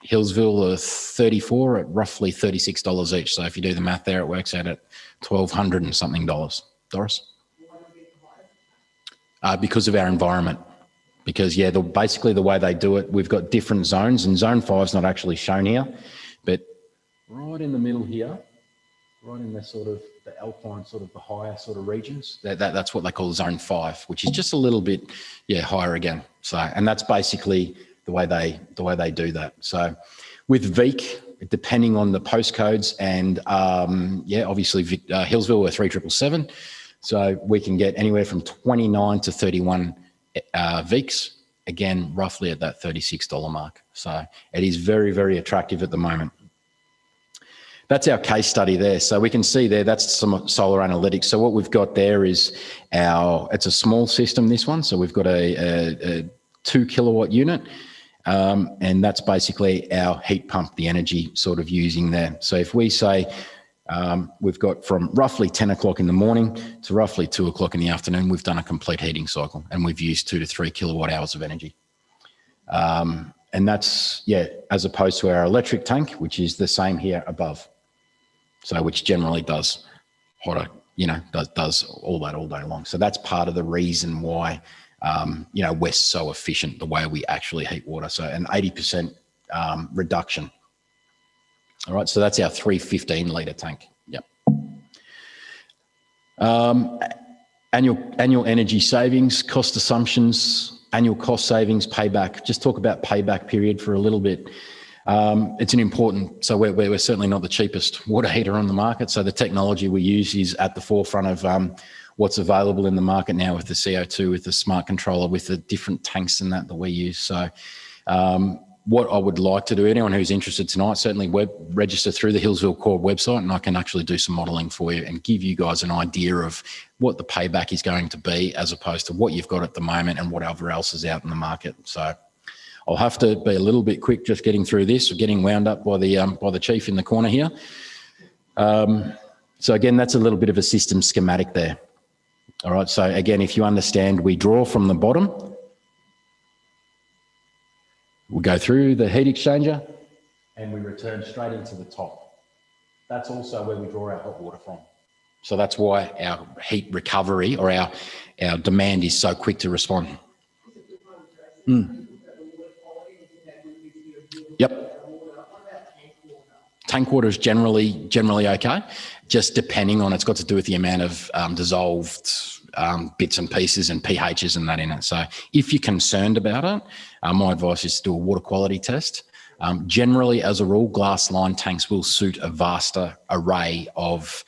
Healesville are 34 at roughly $36 each. So if you do the math there, it works out at $1,200 and something dollars. Doris? Because of our environment. Because, basically the way they do it, we've got different zones, and zone 5 is not actually shown here, but right in the middle here, right in the the alpine, the higher regions, that's what they call zone 5, which is just a little bit, higher again. So, and that's basically the way they do that. So with VEEC, depending on the postcodes, and obviously Healesville, we're 3777, so we can get anywhere from 29 to 31 VEECs, again, roughly at that $36 mark. So it is very, very attractive at the moment. That's our case study there. So we can see there, that's some solar analytics. So what we've got there is it's a small system, this one. So we've got a 2 kilowatt unit, and that's basically our heat pump, the energy using there. So if we say, we've got from roughly 10 o'clock in the morning to roughly 2 o'clock in the afternoon, we've done a complete heating cycle, and we've used 2 to 3 kilowatt hours of energy. And that's, as opposed to our electric tank, which is the same here above. So which generally does hotter, does all that all day long. So that's part of the reason why, we're so efficient the way we actually heat water. So an 80% reduction. All right, so that's our 315 litre tank. Yep. Annual energy savings, cost assumptions, annual cost savings, payback. Just talk about payback period for a little bit. It's an important, so we're certainly not the cheapest water heater on the market. So the technology we use is at the forefront of what's available in the market now with the CO2, with the smart controller, with the different tanks and that we use. So what I would like to do, anyone who's interested tonight, certainly register through the Healesville CoRE website, and I can actually do some modelling for you and give you guys an idea of what the payback is going to be as opposed to what you've got at the moment and whatever else is out in the market. So I'll have to be a little bit quick just getting through this. We're getting wound up by the chief in the corner here. So again, that's a little bit of a system schematic there. All right, so again, if you understand, we draw from the bottom. We'll go through the heat exchanger and we return straight into the top. That's also where we draw our hot water from. So that's why our heat recovery or our demand is so quick to respond. Yep. Tank water is generally okay, just depending on, it's got to do with the amount of dissolved bits and pieces and pHs and that in it. So if you're concerned about it, my advice is to do a water quality test. Generally, as a rule, glass-lined tanks will suit a vaster array of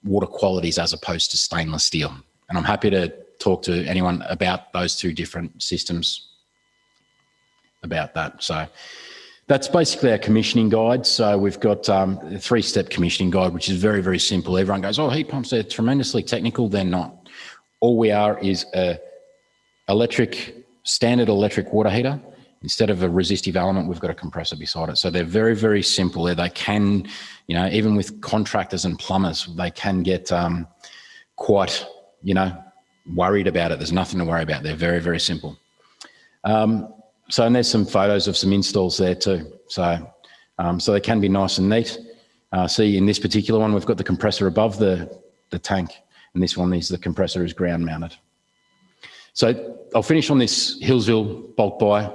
water qualities as opposed to stainless steel. And I'm happy to talk to anyone about those two different systems about that. So that's basically our commissioning guide. So we've got a 3-step commissioning guide, which is very, very simple. Everyone goes, oh, heat pumps, they're tremendously technical. They're not. All we are is a standard electric water heater. Instead of a resistive element, we've got a compressor beside it. So they're very, very simple. They can, even with contractors and plumbers, they can get quite, worried about it. There's nothing to worry about. They're very, very simple. And there's some photos of some installs there too. So they can be nice and neat. See, in this particular one, we've got the compressor above the tank, and this one is the compressor is ground mounted. So I'll finish on this Healesville bulk buy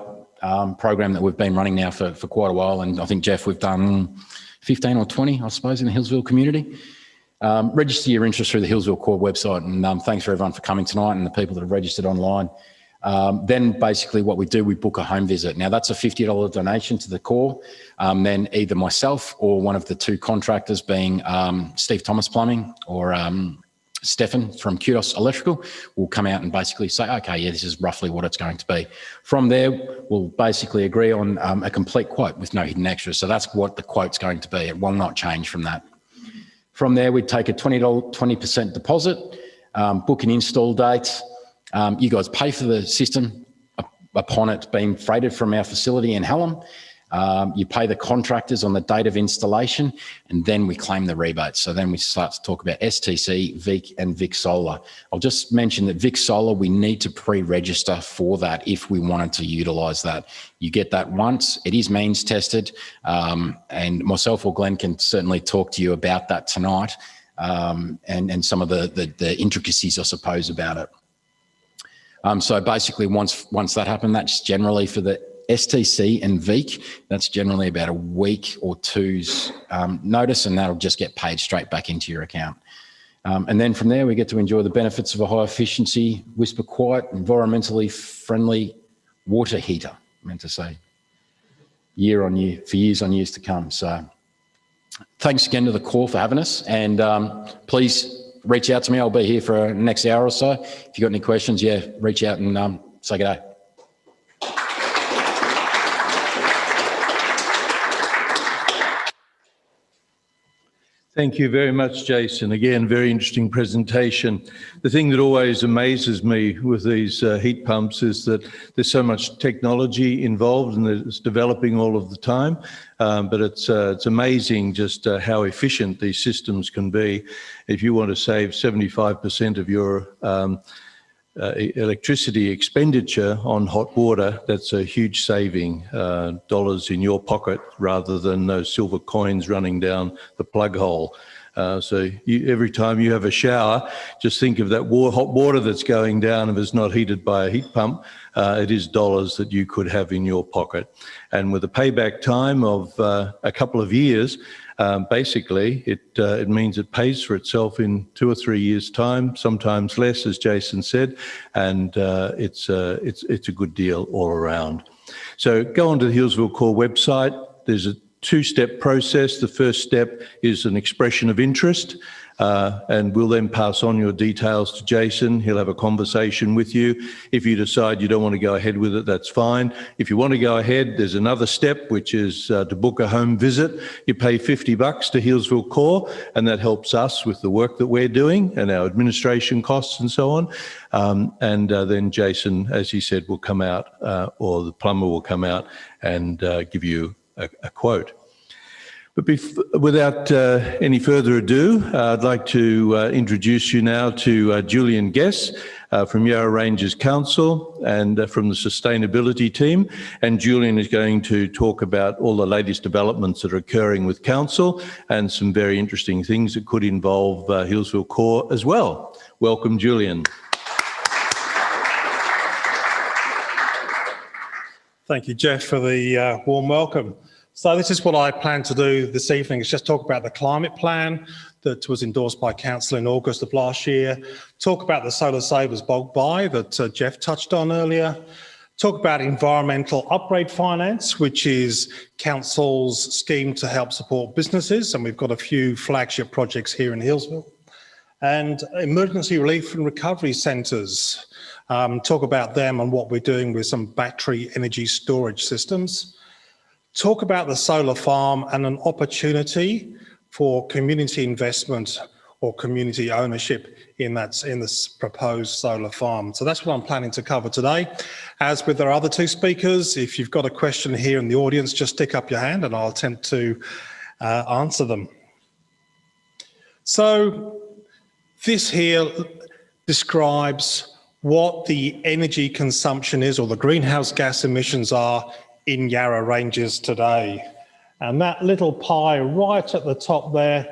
program that we've been running now for quite a while. And I think, Jeff, we've done 15 or 20, I suppose, in the Healesville community. Register your interest through the Healesville CoRE website. And thanks for everyone for coming tonight and the people that have registered online. Then basically what we do, we book a home visit. Now that's a $50 donation to the CoRE. Then either myself or one of the two contractors, being Steve Thomas Plumbing or Stefan from Kudos Electrical, will come out and basically say, okay, yeah, this is roughly what it's going to be. From there, we'll basically agree on a complete quote with no hidden extras. So that's what the quote's going to be. It will not change from that. From there, we'd take a 20% deposit, book an install date. You guys pay for the system upon it being freighted from our facility in Hallam. You pay the contractors on the date of installation, and then we claim the rebates. So then we start to talk about STC, VIC, and VIC Solar. I'll just mention that VIC Solar, we need to pre-register for that if we wanted to utilise that. You get that once. It is means tested, and myself or Glenn can certainly talk to you about that tonight, and some of the intricacies, I suppose, about it. So basically, once that happened, that's generally for the STC and VEEC, that's generally about a week or two's notice, and that'll just get paid straight back into your account. And then from there, we get to enjoy the benefits of a high efficiency, whisper quiet, environmentally friendly water heater, I meant to say, year on year, for years on years to come. So thanks again to the CoRE for having us, and please reach out to me. I'll be here for the next hour or so. If you've got any questions, yeah, reach out and say good day. Thank you very much, Jason. Again, very interesting presentation. The thing that always amazes me with these heat pumps is that there's so much technology involved and it's developing all of the time. But it's amazing just how efficient these systems can be. If you want to save 75% of your electricity expenditure on hot water, that's a huge saving, dollars in your pocket rather than those silver coins running down the plug hole. So every time you have a shower, just think of that hot water that's going down. If it's not heated by a heat pump, it is dollars that you could have in your pocket. And with a payback time of a couple of years, basically, it means it pays for itself in 2 or 3 years' time, sometimes less, as Jason said, and it's a good deal all around. So go onto the Healesville CoRE website. There's a two-step process. The first step is an expression of interest, and we'll then pass on your details to Jason. He'll have a conversation with you. If you decide you don't want to go ahead with it, that's fine. If you want to go ahead, there's another step, which is to book a home visit. You pay $50 to Healesville CoRE, and that helps us with the work that we're doing and our administration costs and so on. Then Jason, as he said, will come out, or the plumber will come out and give you a quote. But without any further ado, I'd like to introduce you now to Julian Guess from Yarra Ranges Council and from the sustainability team. And Julian is going to talk about all the latest developments that are occurring with Council and some very interesting things that could involve Healesville CoRE as well. Welcome, Julian. Thank you, Jeff, for the warm welcome. So this is what I plan to do this evening, is just talk about the climate plan that was endorsed by Council in August of last year, talk about the Solar Savers bulk buy that Jeff touched on earlier, talk about environmental upgrade finance, which is Council's scheme to help support businesses, and we've got a few flagship projects here in Healesville, and emergency relief and recovery centres, talk about them and what we're doing with some battery energy storage systems. Talk about the solar farm and an opportunity for community investment or community ownership in this proposed solar farm. So that's what I'm planning to cover today. As with our other two speakers, if you've got a question here in the audience, just stick up your hand and I'll attempt to answer them. So this here describes what the energy consumption is, or the greenhouse gas emissions are, in Yarra Ranges today. And that little pie right at the top there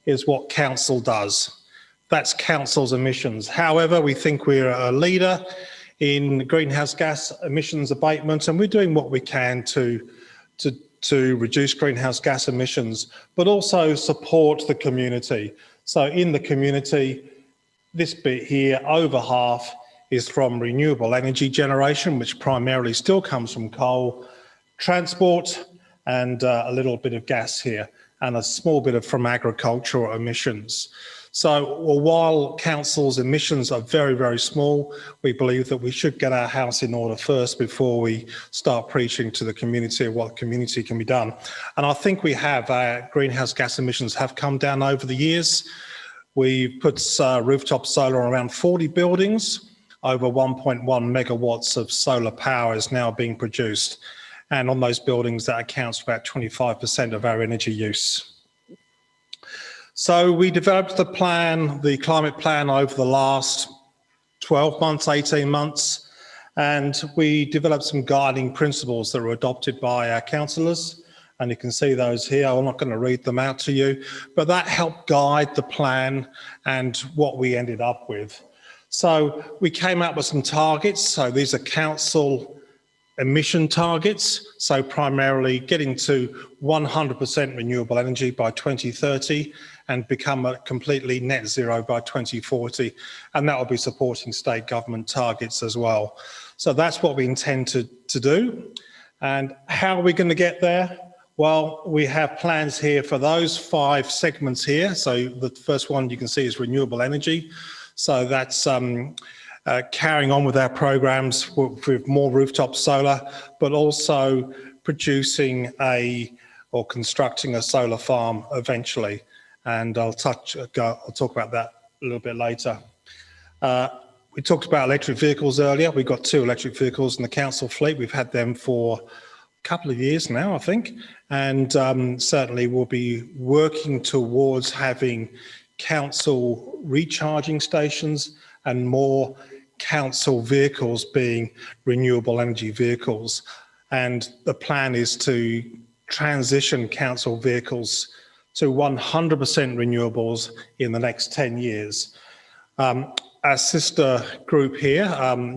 is what Council does. That's Council's emissions. However, we think we're a leader in greenhouse gas emissions abatement, and we're doing what we can to reduce greenhouse gas emissions, but also support the community. So in the community, this bit here, over half is from renewable energy generation, which primarily still comes from coal, transport, and a little bit of gas here, and a small bit from agricultural emissions. So while council's emissions are very, very small, we believe that we should get our house in order first before we start preaching to the community of what community can be done. And I think we have. Our greenhouse gas emissions have come down over the years. We've put rooftop solar on around 40 buildings. Over 1.1 megawatts of solar power is now being produced. And on those buildings, that accounts for about 25% of our energy use. So we developed the plan, the climate plan, over the last 12 months, 18 months, and we developed some guiding principles that were adopted by our councillors, and you can see those here. I'm not going to read them out to you, but that helped guide the plan and what we ended up with. So we came up with some targets. So these are council emission targets, so primarily getting to 100% renewable energy by 2030 and become a completely net zero by 2040, and that will be supporting state government targets as well. So that's what we intend to do. And how are we going to get there? Well, we have plans here for those 5 segments here. So the first one you can see is renewable energy. So that's carrying on with our programs with more rooftop solar, but also producing or constructing a solar farm eventually. And I'll talk about that a little bit later. We talked about electric vehicles earlier. We've got 2 electric vehicles in the council fleet. We've had them for a couple of years now, I think, and certainly we'll be working towards having council recharging stations and more council vehicles being renewable energy vehicles. And the plan is to transition council vehicles to 100% renewables in the next 10 years. Our sister group here,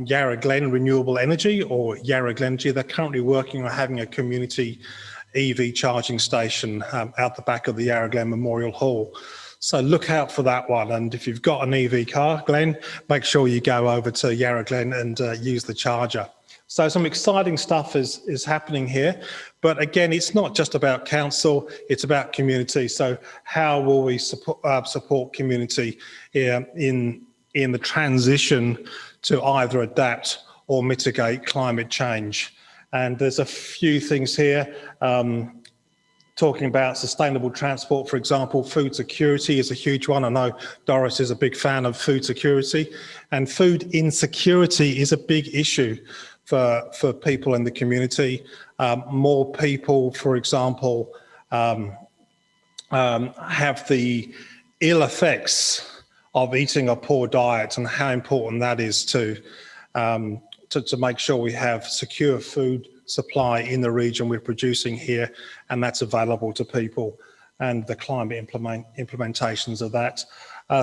Yarra Glen Renewable Energy, or Yarra Glenergy, they're currently working on having a community EV charging station out the back of the Yarra Glen Memorial Hall. So look out for that one. And if you've got an EV car, Glenn, make sure you go over to Yarra Glen and use the charger. So some exciting stuff is happening here. But again, it's not just about council, it's about community. So how will we support community in the transition to either adapt or mitigate climate change? And there's a few things here. Talking about sustainable transport, for example, food security is a huge one. I know Doris is a big fan of food security, and food insecurity is a big issue for people in the community. More people, for example, have the ill effects of eating a poor diet, and how important that is to make sure we have secure food supply in the region we're producing here, and that's available to people, and the climate implementations of that.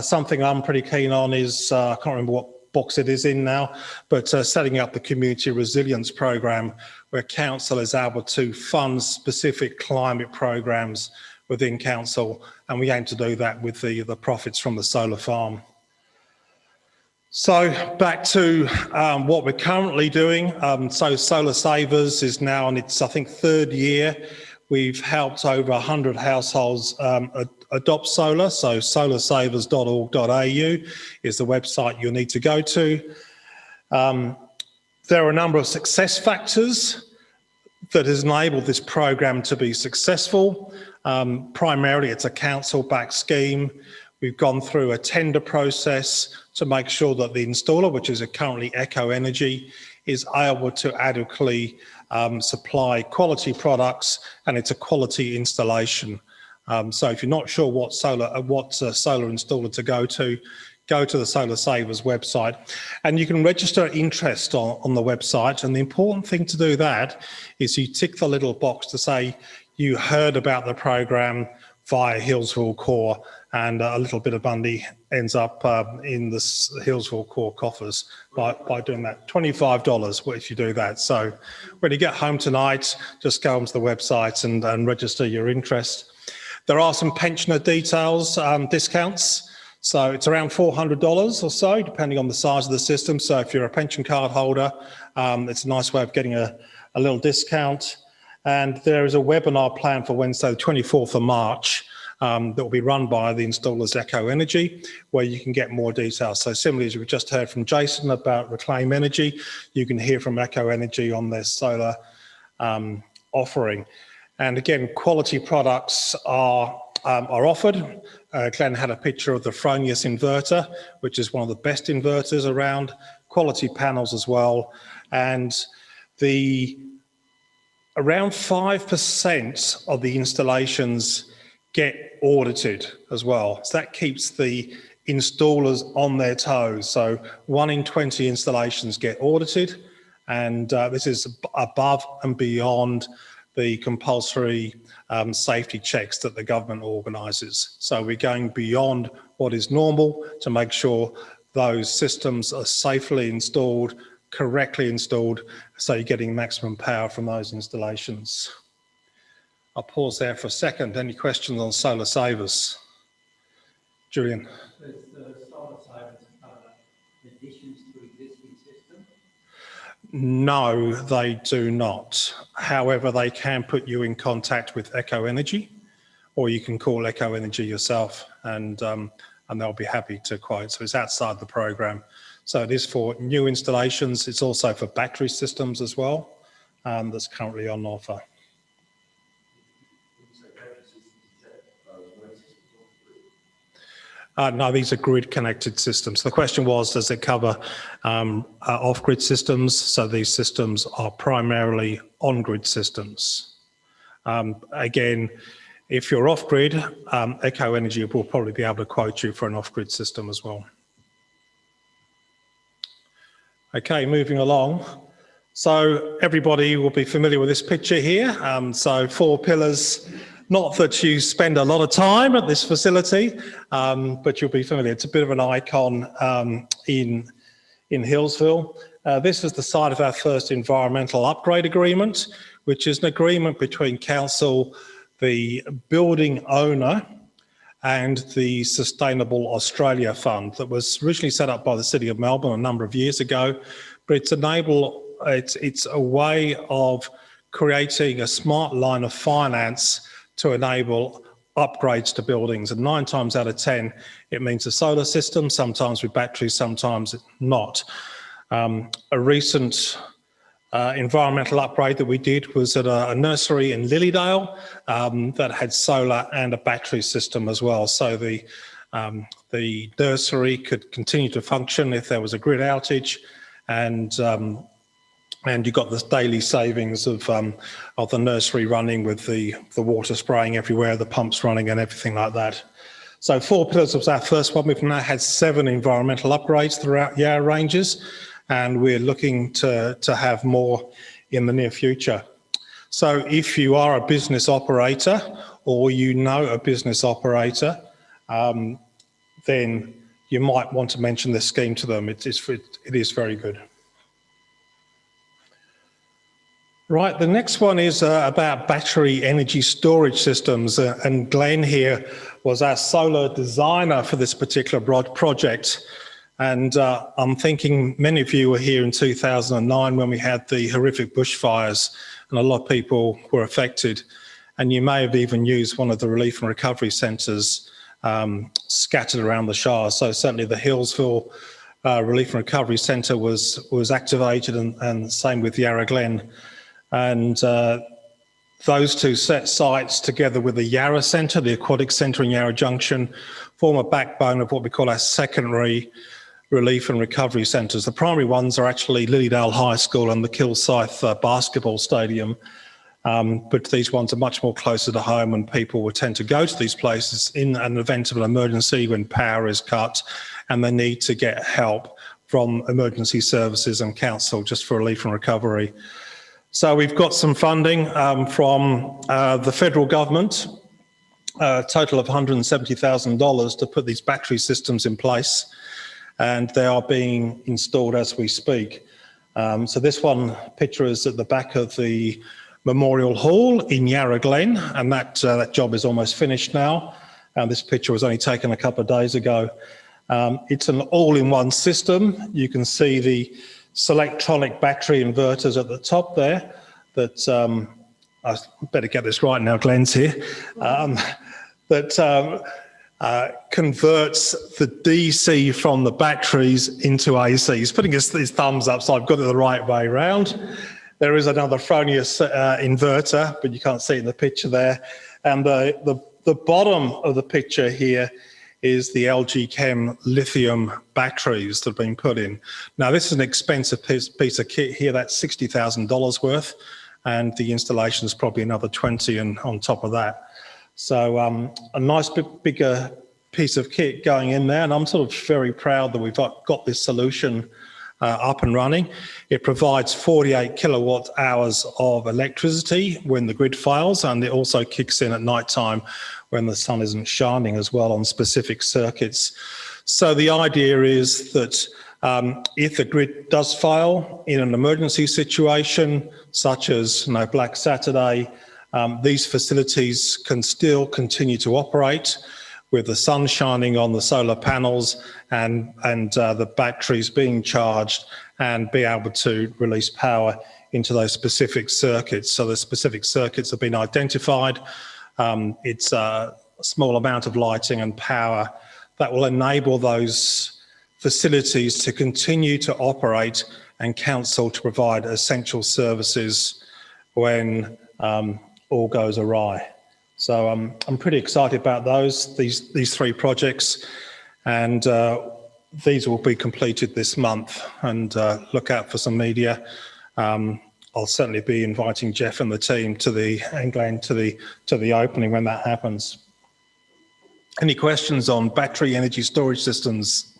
Something I'm pretty keen on is, I can't remember what box it is in now, but setting up the community resilience program where council is able to fund specific climate programs within council, and we aim to do that with the profits from the solar farm. So back to what we're currently doing. So Solar Savers is now on its, I think, 3rd year. We've helped over 100 households adopt solar. So solarsavers.org.au is the website you'll need to go to. There are a number of success factors that has enabled this program to be successful. Primarily, it's a council-backed scheme. We've gone through a tender process to make sure that the installer, which is currently Eco Energy, is able to adequately supply quality products, and it's a quality installation. So if you're not sure what solar installer to go to the Solar Savers website, and you can register interest on the website. And the important thing to do that is you tick the little box to say you heard about the program via Healesville CoRE, and a little bit of money ends up in the Healesville CoRE coffers by doing that. $25 if you do that. So when you get home tonight, just go onto the website and register your interest. There are some pensioner details, discounts. So it's around $400 or so, depending on the size of the system. So if you're a pension card holder, it's a nice way of getting a little discount. And there is a webinar planned for Wednesday, the 24th of March, that will be run by the installers Echo Energy, where you can get more details. So similarly, as we just heard from Jason about Reclaim Energy, you can hear from Echo Energy on their solar offering. And again, quality products are offered. Glenn had a picture of the Fronius inverter, which is one of the best inverters around, quality panels as well. And around 5% of the installations get audited as well. So that keeps the installers on their toes. So 1 in 20 installations get audited, and this is above and beyond the compulsory safety checks that the government organises. So we're going beyond what is normal to make sure those systems are safely installed, correctly installed, so you're getting maximum power from those installations. I'll pause there for a second. Any questions on solar savers? Julian? Does the solar savers cover additions to existing systems? No, they do not. However, they can put you in contact with Echo Energy, or you can call Echo Energy yourself, and they'll be happy to quote. So it's outside the program. So it is for new installations. It's also for battery systems as well, that's currently on offer. No, these are grid-connected systems. The question was, does it cover off-grid systems? So these systems are primarily on-grid systems. Again, if you're off-grid, Echo Energy will probably be able to quote you for an off-grid system as well. Okay, moving along. So everybody will be familiar with this picture here. So 4 pillars. Not that you spend a lot of time at this facility, but you'll be familiar. It's a bit of an icon in Healesville. This is the site of our first environmental upgrade agreement, which is an agreement between council, the building owner, and the Sustainable Australia Fund that was originally set up by the City of Melbourne a number of years ago. But it's a way of creating a smart line of finance to enable upgrades to buildings, and 9 times out of 10 it means a solar system, sometimes with batteries, sometimes not. A recent environmental upgrade that we did was at a nursery in Lilydale that had solar and a battery system as well, so the nursery could continue to function if there was a grid outage, and you got this daily savings of the nursery running with the water spraying everywhere, the pumps running and everything like that. So 4 pillars was our first one. We've now had 7 environmental upgrades throughout Yarra Ranges, and we're looking to have more in the near future. So if you are a business operator or you know a business operator, then you might want to mention this scheme to them. It is very good. Right, the next one is about battery energy storage systems, and Glenn here was our solar designer for this particular project. And I'm thinking many of you were here in 2009 when we had the horrific bushfires, and a lot of people were affected. And you may have even used one of the relief and recovery centres scattered around the Shire. So certainly the Healesville Relief and Recovery Centre was activated, and same with Yarra Glen. And those 2 sites, together with the Yarra Centre, the Aquatic Centre in Yarra Junction, form a backbone of what we call our secondary relief and recovery centres. The primary ones are actually Lilydale High School and the Kilsyth basketball stadium, but these ones are much more closer to home, and people would tend to go to these places in an event of an emergency when power is cut and they need to get help from emergency services and council just for relief and recovery. So we've got some funding from the federal government, a total of $170,000 to put these battery systems in place, and they are being installed as we speak. So this one picture is at the back of the Memorial Hall in Yarra Glen, and that job is almost finished now. And this picture was only taken a couple of days ago. It's an all-in-one system. You can see the Selectronic battery inverters at the top there that, I better get this right now, Glenn's here, that converts the DC from the batteries into AC. He's putting his thumbs up, so I've got it the right way round. There is another Fronius inverter, but you can't see it in the picture there. And the bottom of the picture here is the LG Chem lithium batteries that have been put in. Now, this is an expensive piece of kit here. That's $60,000 worth, and the installation is probably another 20 and on top of that. So a nice bigger piece of kit going in there, and I'm sort of very proud that we've got this solution up and running. It provides 48 kilowatt hours of electricity when the grid fails, and it also kicks in at night time when the sun isn't shining as well on specific circuits. So the idea is that if the grid does fail in an emergency situation, such as Black Saturday, these facilities can still continue to operate with the sun shining on the solar panels and the batteries being charged, and be able to release power into those specific circuits. So the specific circuits have been identified. It's a small amount of lighting and power that will enable those facilities to continue to operate and council to provide essential services when all goes awry. So I'm pretty excited about these three projects, and these will be completed this month, and look out for some media. I'll certainly be inviting Jeff and the team and Glenn to the opening when that happens. Any questions on battery energy storage systems?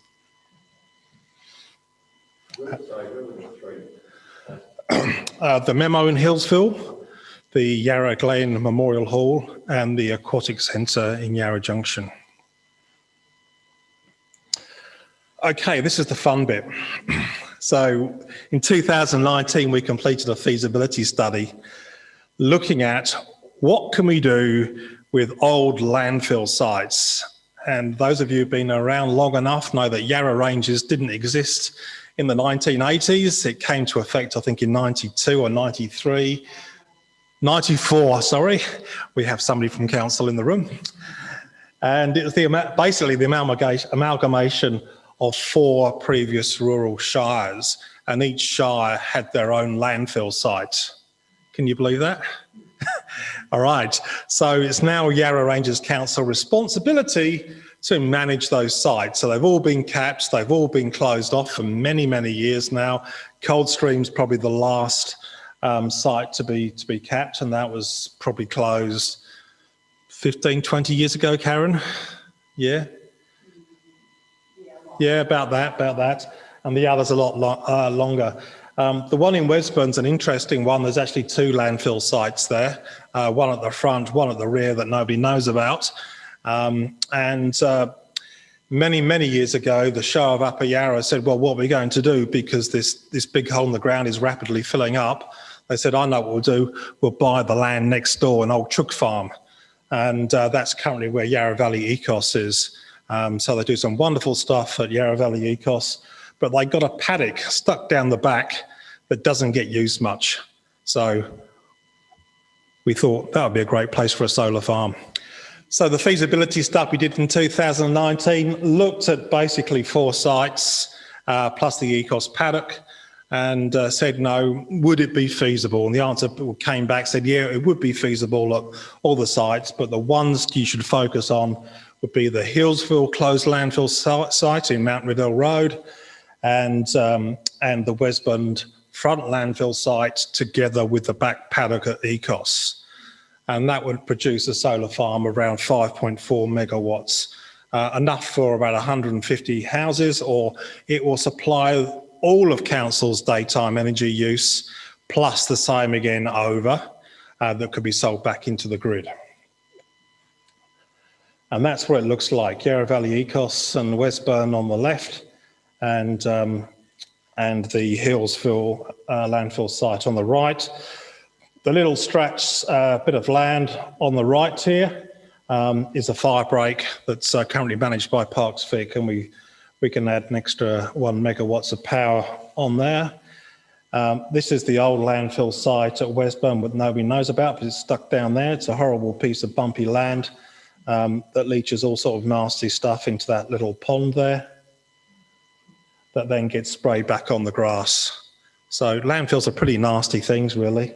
The memo in Healesville, the Yarra Glen Memorial Hall, and the Aquatic Centre in Yarra Junction. Okay, this is the fun bit. So in 2019, we completed a feasibility study looking at what can we do with old landfill sites. And those of you who've been around long enough know that Yarra Ranges didn't exist in the 1980s. It came to effect, I think, in 92 or 93. 94, sorry. We have somebody from council in the room. And it was basically the amalgamation of 4 previous rural shires, and each shire had their own landfill site. Can you believe that? All right, so it's now Yarra Ranges Council responsibility to manage those sites. So they've all been capped, they've all been closed off for many, many years now. Coldstream's probably the last site to be capped, and that was probably closed 15, 20 years ago, Karen? Yeah? Yeah, about that. And the other's a lot longer. The one in Wesburn's an interesting one. There's actually 2 landfill sites there, one at the front, one at the rear that nobody knows about. Many, many years ago, the Shire of Upper Yarra said, well, what are we going to do? Because this big hole in the ground is rapidly filling up. They said, I know what we'll do. We'll buy the land next door, an old chook farm. And that's currently where Yarra Valley Ecos is. So they do some wonderful stuff at Yarra Valley Ecos, but they got a paddock stuck down the back that doesn't get used much. So we thought that would be a great place for a solar farm. So the feasibility stuff we did in 2019 looked at basically 4 sites plus the Ecos paddock, and said, no, would it be feasible? And the answer came back, said, yeah, it would be feasible at all the sites, but the ones you should focus on would be the Healesville closed landfill site in Mount Riddell Road, and the Wesburn front landfill site together with the back paddock at Ecos. And that would produce a solar farm around 5.4 megawatts, enough for about 150 houses, or it will supply all of council's daytime energy use, plus the same again over, that could be sold back into the grid. And that's what it looks like. Yarra Valley Ecos and Westburn on the left, and the Healesville landfill site on the right. The little stretch bit of land on the right here is a fire break that's currently managed by Parks Vic, and we can add an extra 1 megawatts of power on there. This is the old landfill site at Westburn that nobody knows about, but it's stuck down there. It's a horrible piece of bumpy land that leaches all sort of nasty stuff into that little pond there that then gets sprayed back on the grass. So landfills are pretty nasty things, really.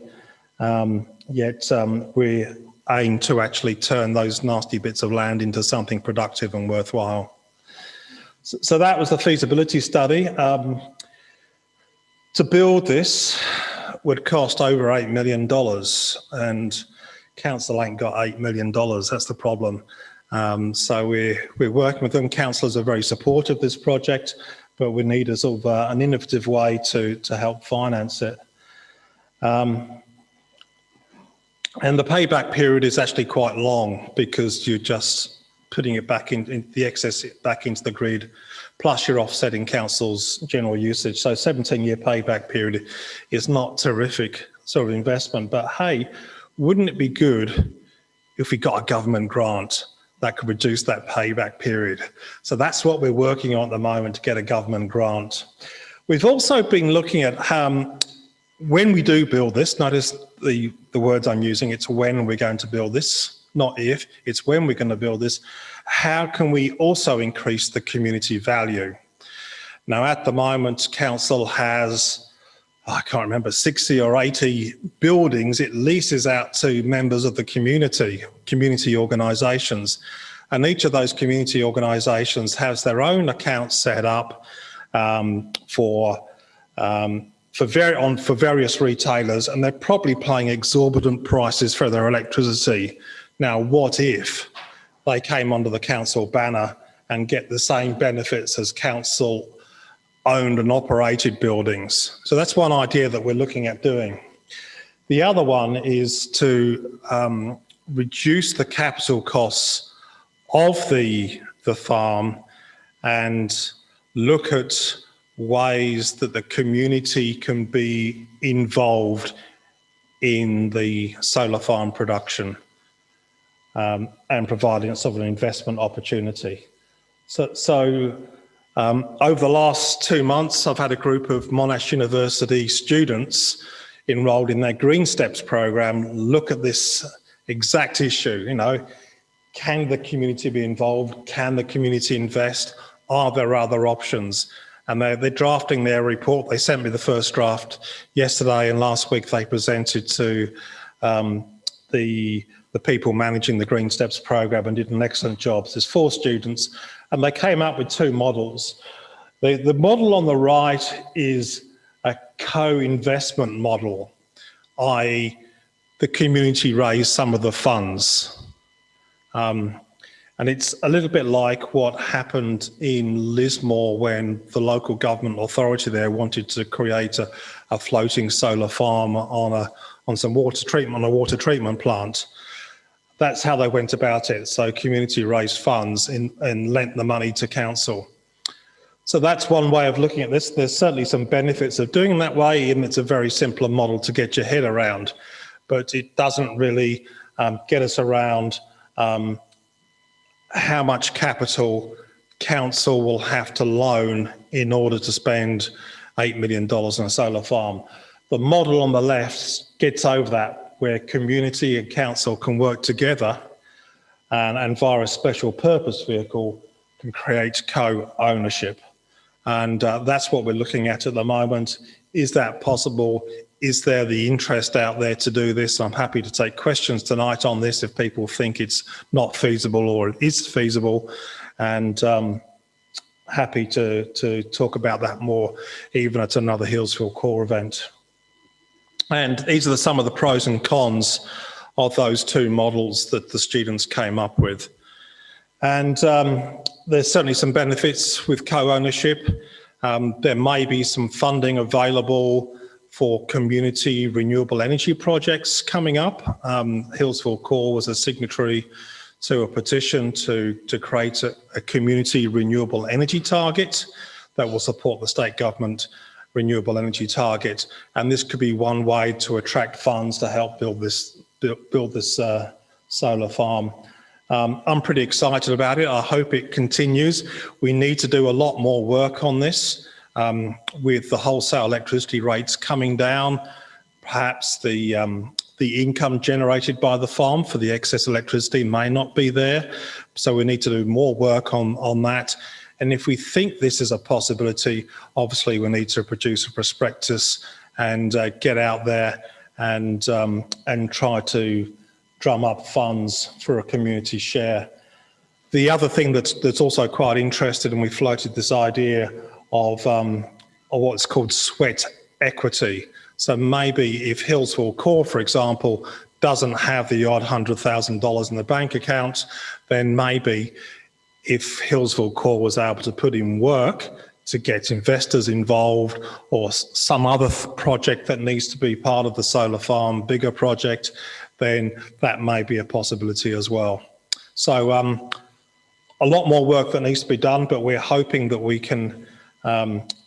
Yet we aim to actually turn those nasty bits of land into something productive and worthwhile. So that was the feasibility study. To build this would cost over $8 million, and council ain't got $8 million. That's the problem. So we're working with them. Councillors are very supportive of this project, but we need a sort of an innovative way to help finance it. And the payback period is actually quite long, because you're just putting it back in the excess back into the grid, plus you're offsetting council's general usage. So 17-year payback period is not terrific sort of investment. But hey, wouldn't it be good if we got a government grant that could reduce that payback period? So that's what we're working on at the moment, to get a government grant. We've also been looking at when we do build this, notice the words I'm using, it's when we're going to build this, not if, it's when we're going to build this. How can we also increase the community value? Now, at the moment, council has, I can't remember, 60 or 80 buildings it leases out to members of the community organisations. And each of those community organisations has their own account set up for various retailers, and they're probably paying exorbitant prices for their electricity. Now, what if they came under the council banner and get the same benefits as council owned and operated buildings? So that's one idea that we're looking at doing. The other one is to reduce the capital costs of the farm and look at ways that the community can be involved in the solar farm production and providing sort of an investment opportunity. So over the last 2 months, I've had a group of Monash University students enrolled in their Green Steps program look at this exact issue. You know, can the community be involved? Can the community invest? Are there other options? And they're drafting their report. They sent me the first draft yesterday, and last week they presented to the people managing the Green Steps program and did an excellent job. There's 4 students, and they came up with 2 models. The model on the right is a co-investment model, i.e. the community raised some of the funds. And it's a little bit like what happened in Lismore when the local government authority there wanted to create a floating solar farm on some water treatment plant. That's how they went about it. So community raised funds and lent the money to council. So that's one way of looking at this. There's certainly some benefits of doing it that way, and it's a very simple model to get your head around, but it doesn't really get us around how much capital council will have to loan in order to spend $8 million on a solar farm. The model on the left gets over that, where community and council can work together and via a special purpose vehicle can create co-ownership. And that's what we're looking at the moment. Is that possible? Is there the interest out there to do this? I'm happy to take questions tonight on this if people think it's not feasible or it is feasible, and happy to talk about that more even at another Healesville CoRE event. And these are some of the pros and cons of those 2 models that the students came up with. And there's certainly some benefits with co-ownership. There may be some funding available for community renewable energy projects coming up. Healesville CoRE was a signatory to a petition to create a community renewable energy target that will support the state government renewable energy target. And this could be one way to attract funds to help build this solar farm. I'm pretty excited about it. I hope it continues. We need to do a lot more work on this with the wholesale electricity rates coming down. Perhaps the income generated by the farm for the excess electricity may not be there. So we need to do more work on that. And if we think this is a possibility, obviously we need to produce a prospectus and get out there and try to drum up funds for a community share. The other thing that's also quite interesting, and we floated this idea of what's called sweat equity. So maybe if Healesville CoRE, for example, doesn't have the odd $100,000 in the bank account, then maybe if Healesville CoRE was able to put in work to get investors involved, or some other project that needs to be part of the solar farm, bigger project, then that may be a possibility as well. So a lot more work that needs to be done, but we're hoping that we can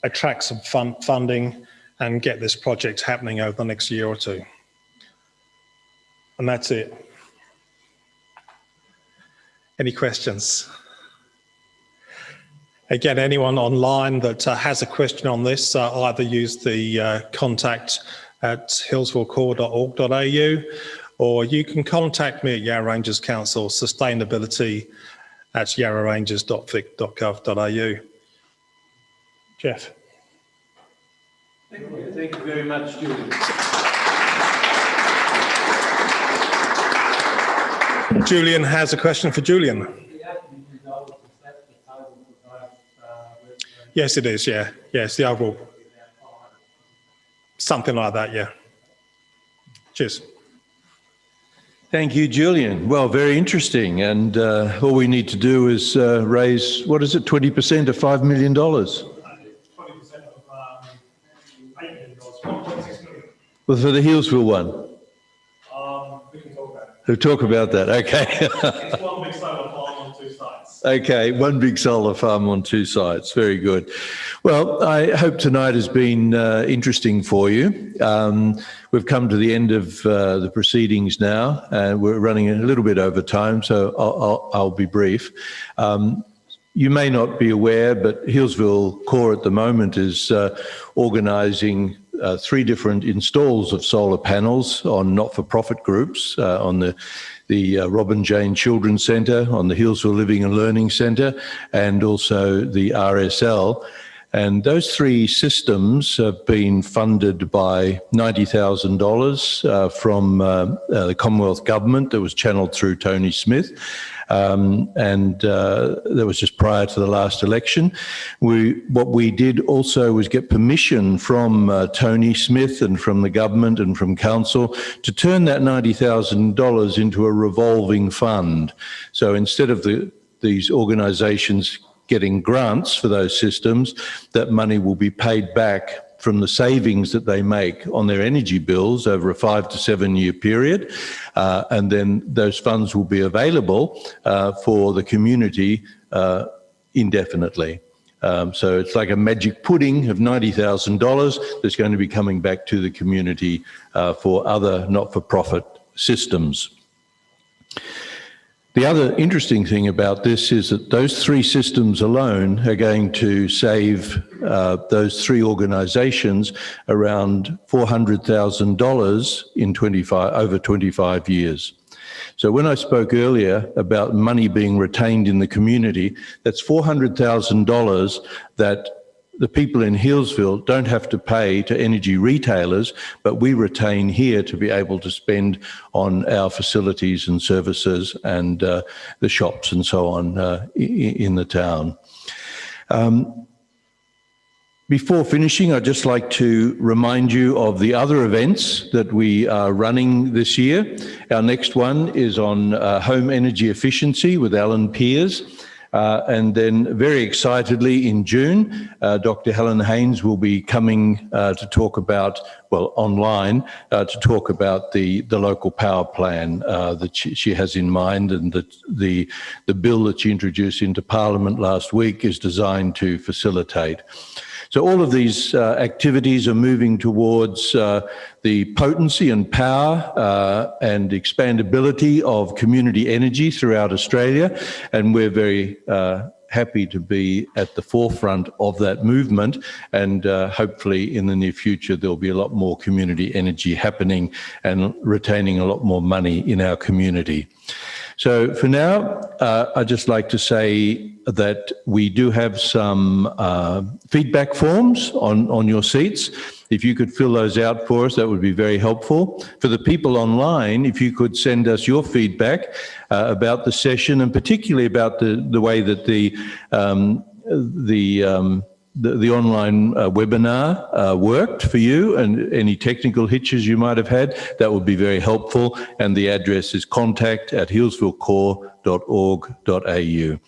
attract some funding and get this project happening over the next year or two. And that's it. Any questions? Again, anyone online that has a question on this, either use the contact at healesvillecore.org.au, or you can contact me at Yarra Ranges Council, sustainability@yarraranges.vic.gov.au. Jeff. Thank you very much, Julian. Julian has a question for Julian. Yes, it is, yeah. Yes, the overall. Something like that, yeah. Cheers. Thank you, Julian. Well, very interesting. And all we need to do is raise, what is it, 20% of $5 million? 20% of $8 million, $1.6 million. Well, for the Healesville one? We can talk about it. We'll talk about that, okay. It's one big solar farm on 2 sites. Okay, one big solar farm on 2 sites. Very good. Well, I hope tonight has been interesting for you. We've come to the end of the proceedings now, and we're running a little bit over time, so I'll be brief. You may not be aware, but Healesville CoRE at the moment is organising 3 different installs of solar panels on not-for-profit groups, on the Robin Jane Children's Centre, on the Healesville Living and Learning Centre, and also the RSL. And those 3 systems have been funded by $90,000 from the Commonwealth Government that was channelled through Tony Smith. That was just prior to the last election. What we did also was get permission from Tony Smith and from the government and from council to turn that $90,000 into a revolving fund. So instead of these organisations getting grants for those systems, that money will be paid back from the savings that they make on their energy bills over a 5 to 7 year period. And then those funds will be available for the community indefinitely. So it's like a magic pudding of $90,000 that's going to be coming back to the community for other not-for-profit systems. The other interesting thing about this is that those 3 systems alone are going to save those 3 organisations around $400,000 in over 25 years. So when I spoke earlier about money being retained in the community, that's $400,000 that the people in Healesville don't have to pay to energy retailers, but we retain here to be able to spend on our facilities and services and the shops and so on in the town. Before finishing, I'd just like to remind you of the other events that we are running this year. Our next one is on home energy efficiency with Alan Peers. And then very excitedly in June, Dr. Helen Haynes will be coming to talk about, well, online, to talk about the local power plan that she has in mind, and that the bill that she introduced into Parliament last week is designed to facilitate. So all of these activities are moving towards the potency and power and expandability of community energy throughout Australia, and we're very happy to be at the forefront of that movement, and hopefully in the near future there'll be a lot more community energy happening and retaining a lot more money in our community. So for now, I'd just like to say that we do have some feedback forms on your seats. If you could fill those out for us, that would be very helpful. For the people online, if you could send us your feedback about the session, and particularly about the way that the online webinar worked for you, and any technical hitches you might have had, that would be very helpful. And the address is contact@healesvillecore.org.au.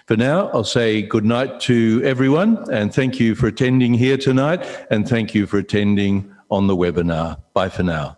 For now, I'll say good night to everyone, and thank you for attending here tonight, and thank you for attending on the webinar. Bye for now.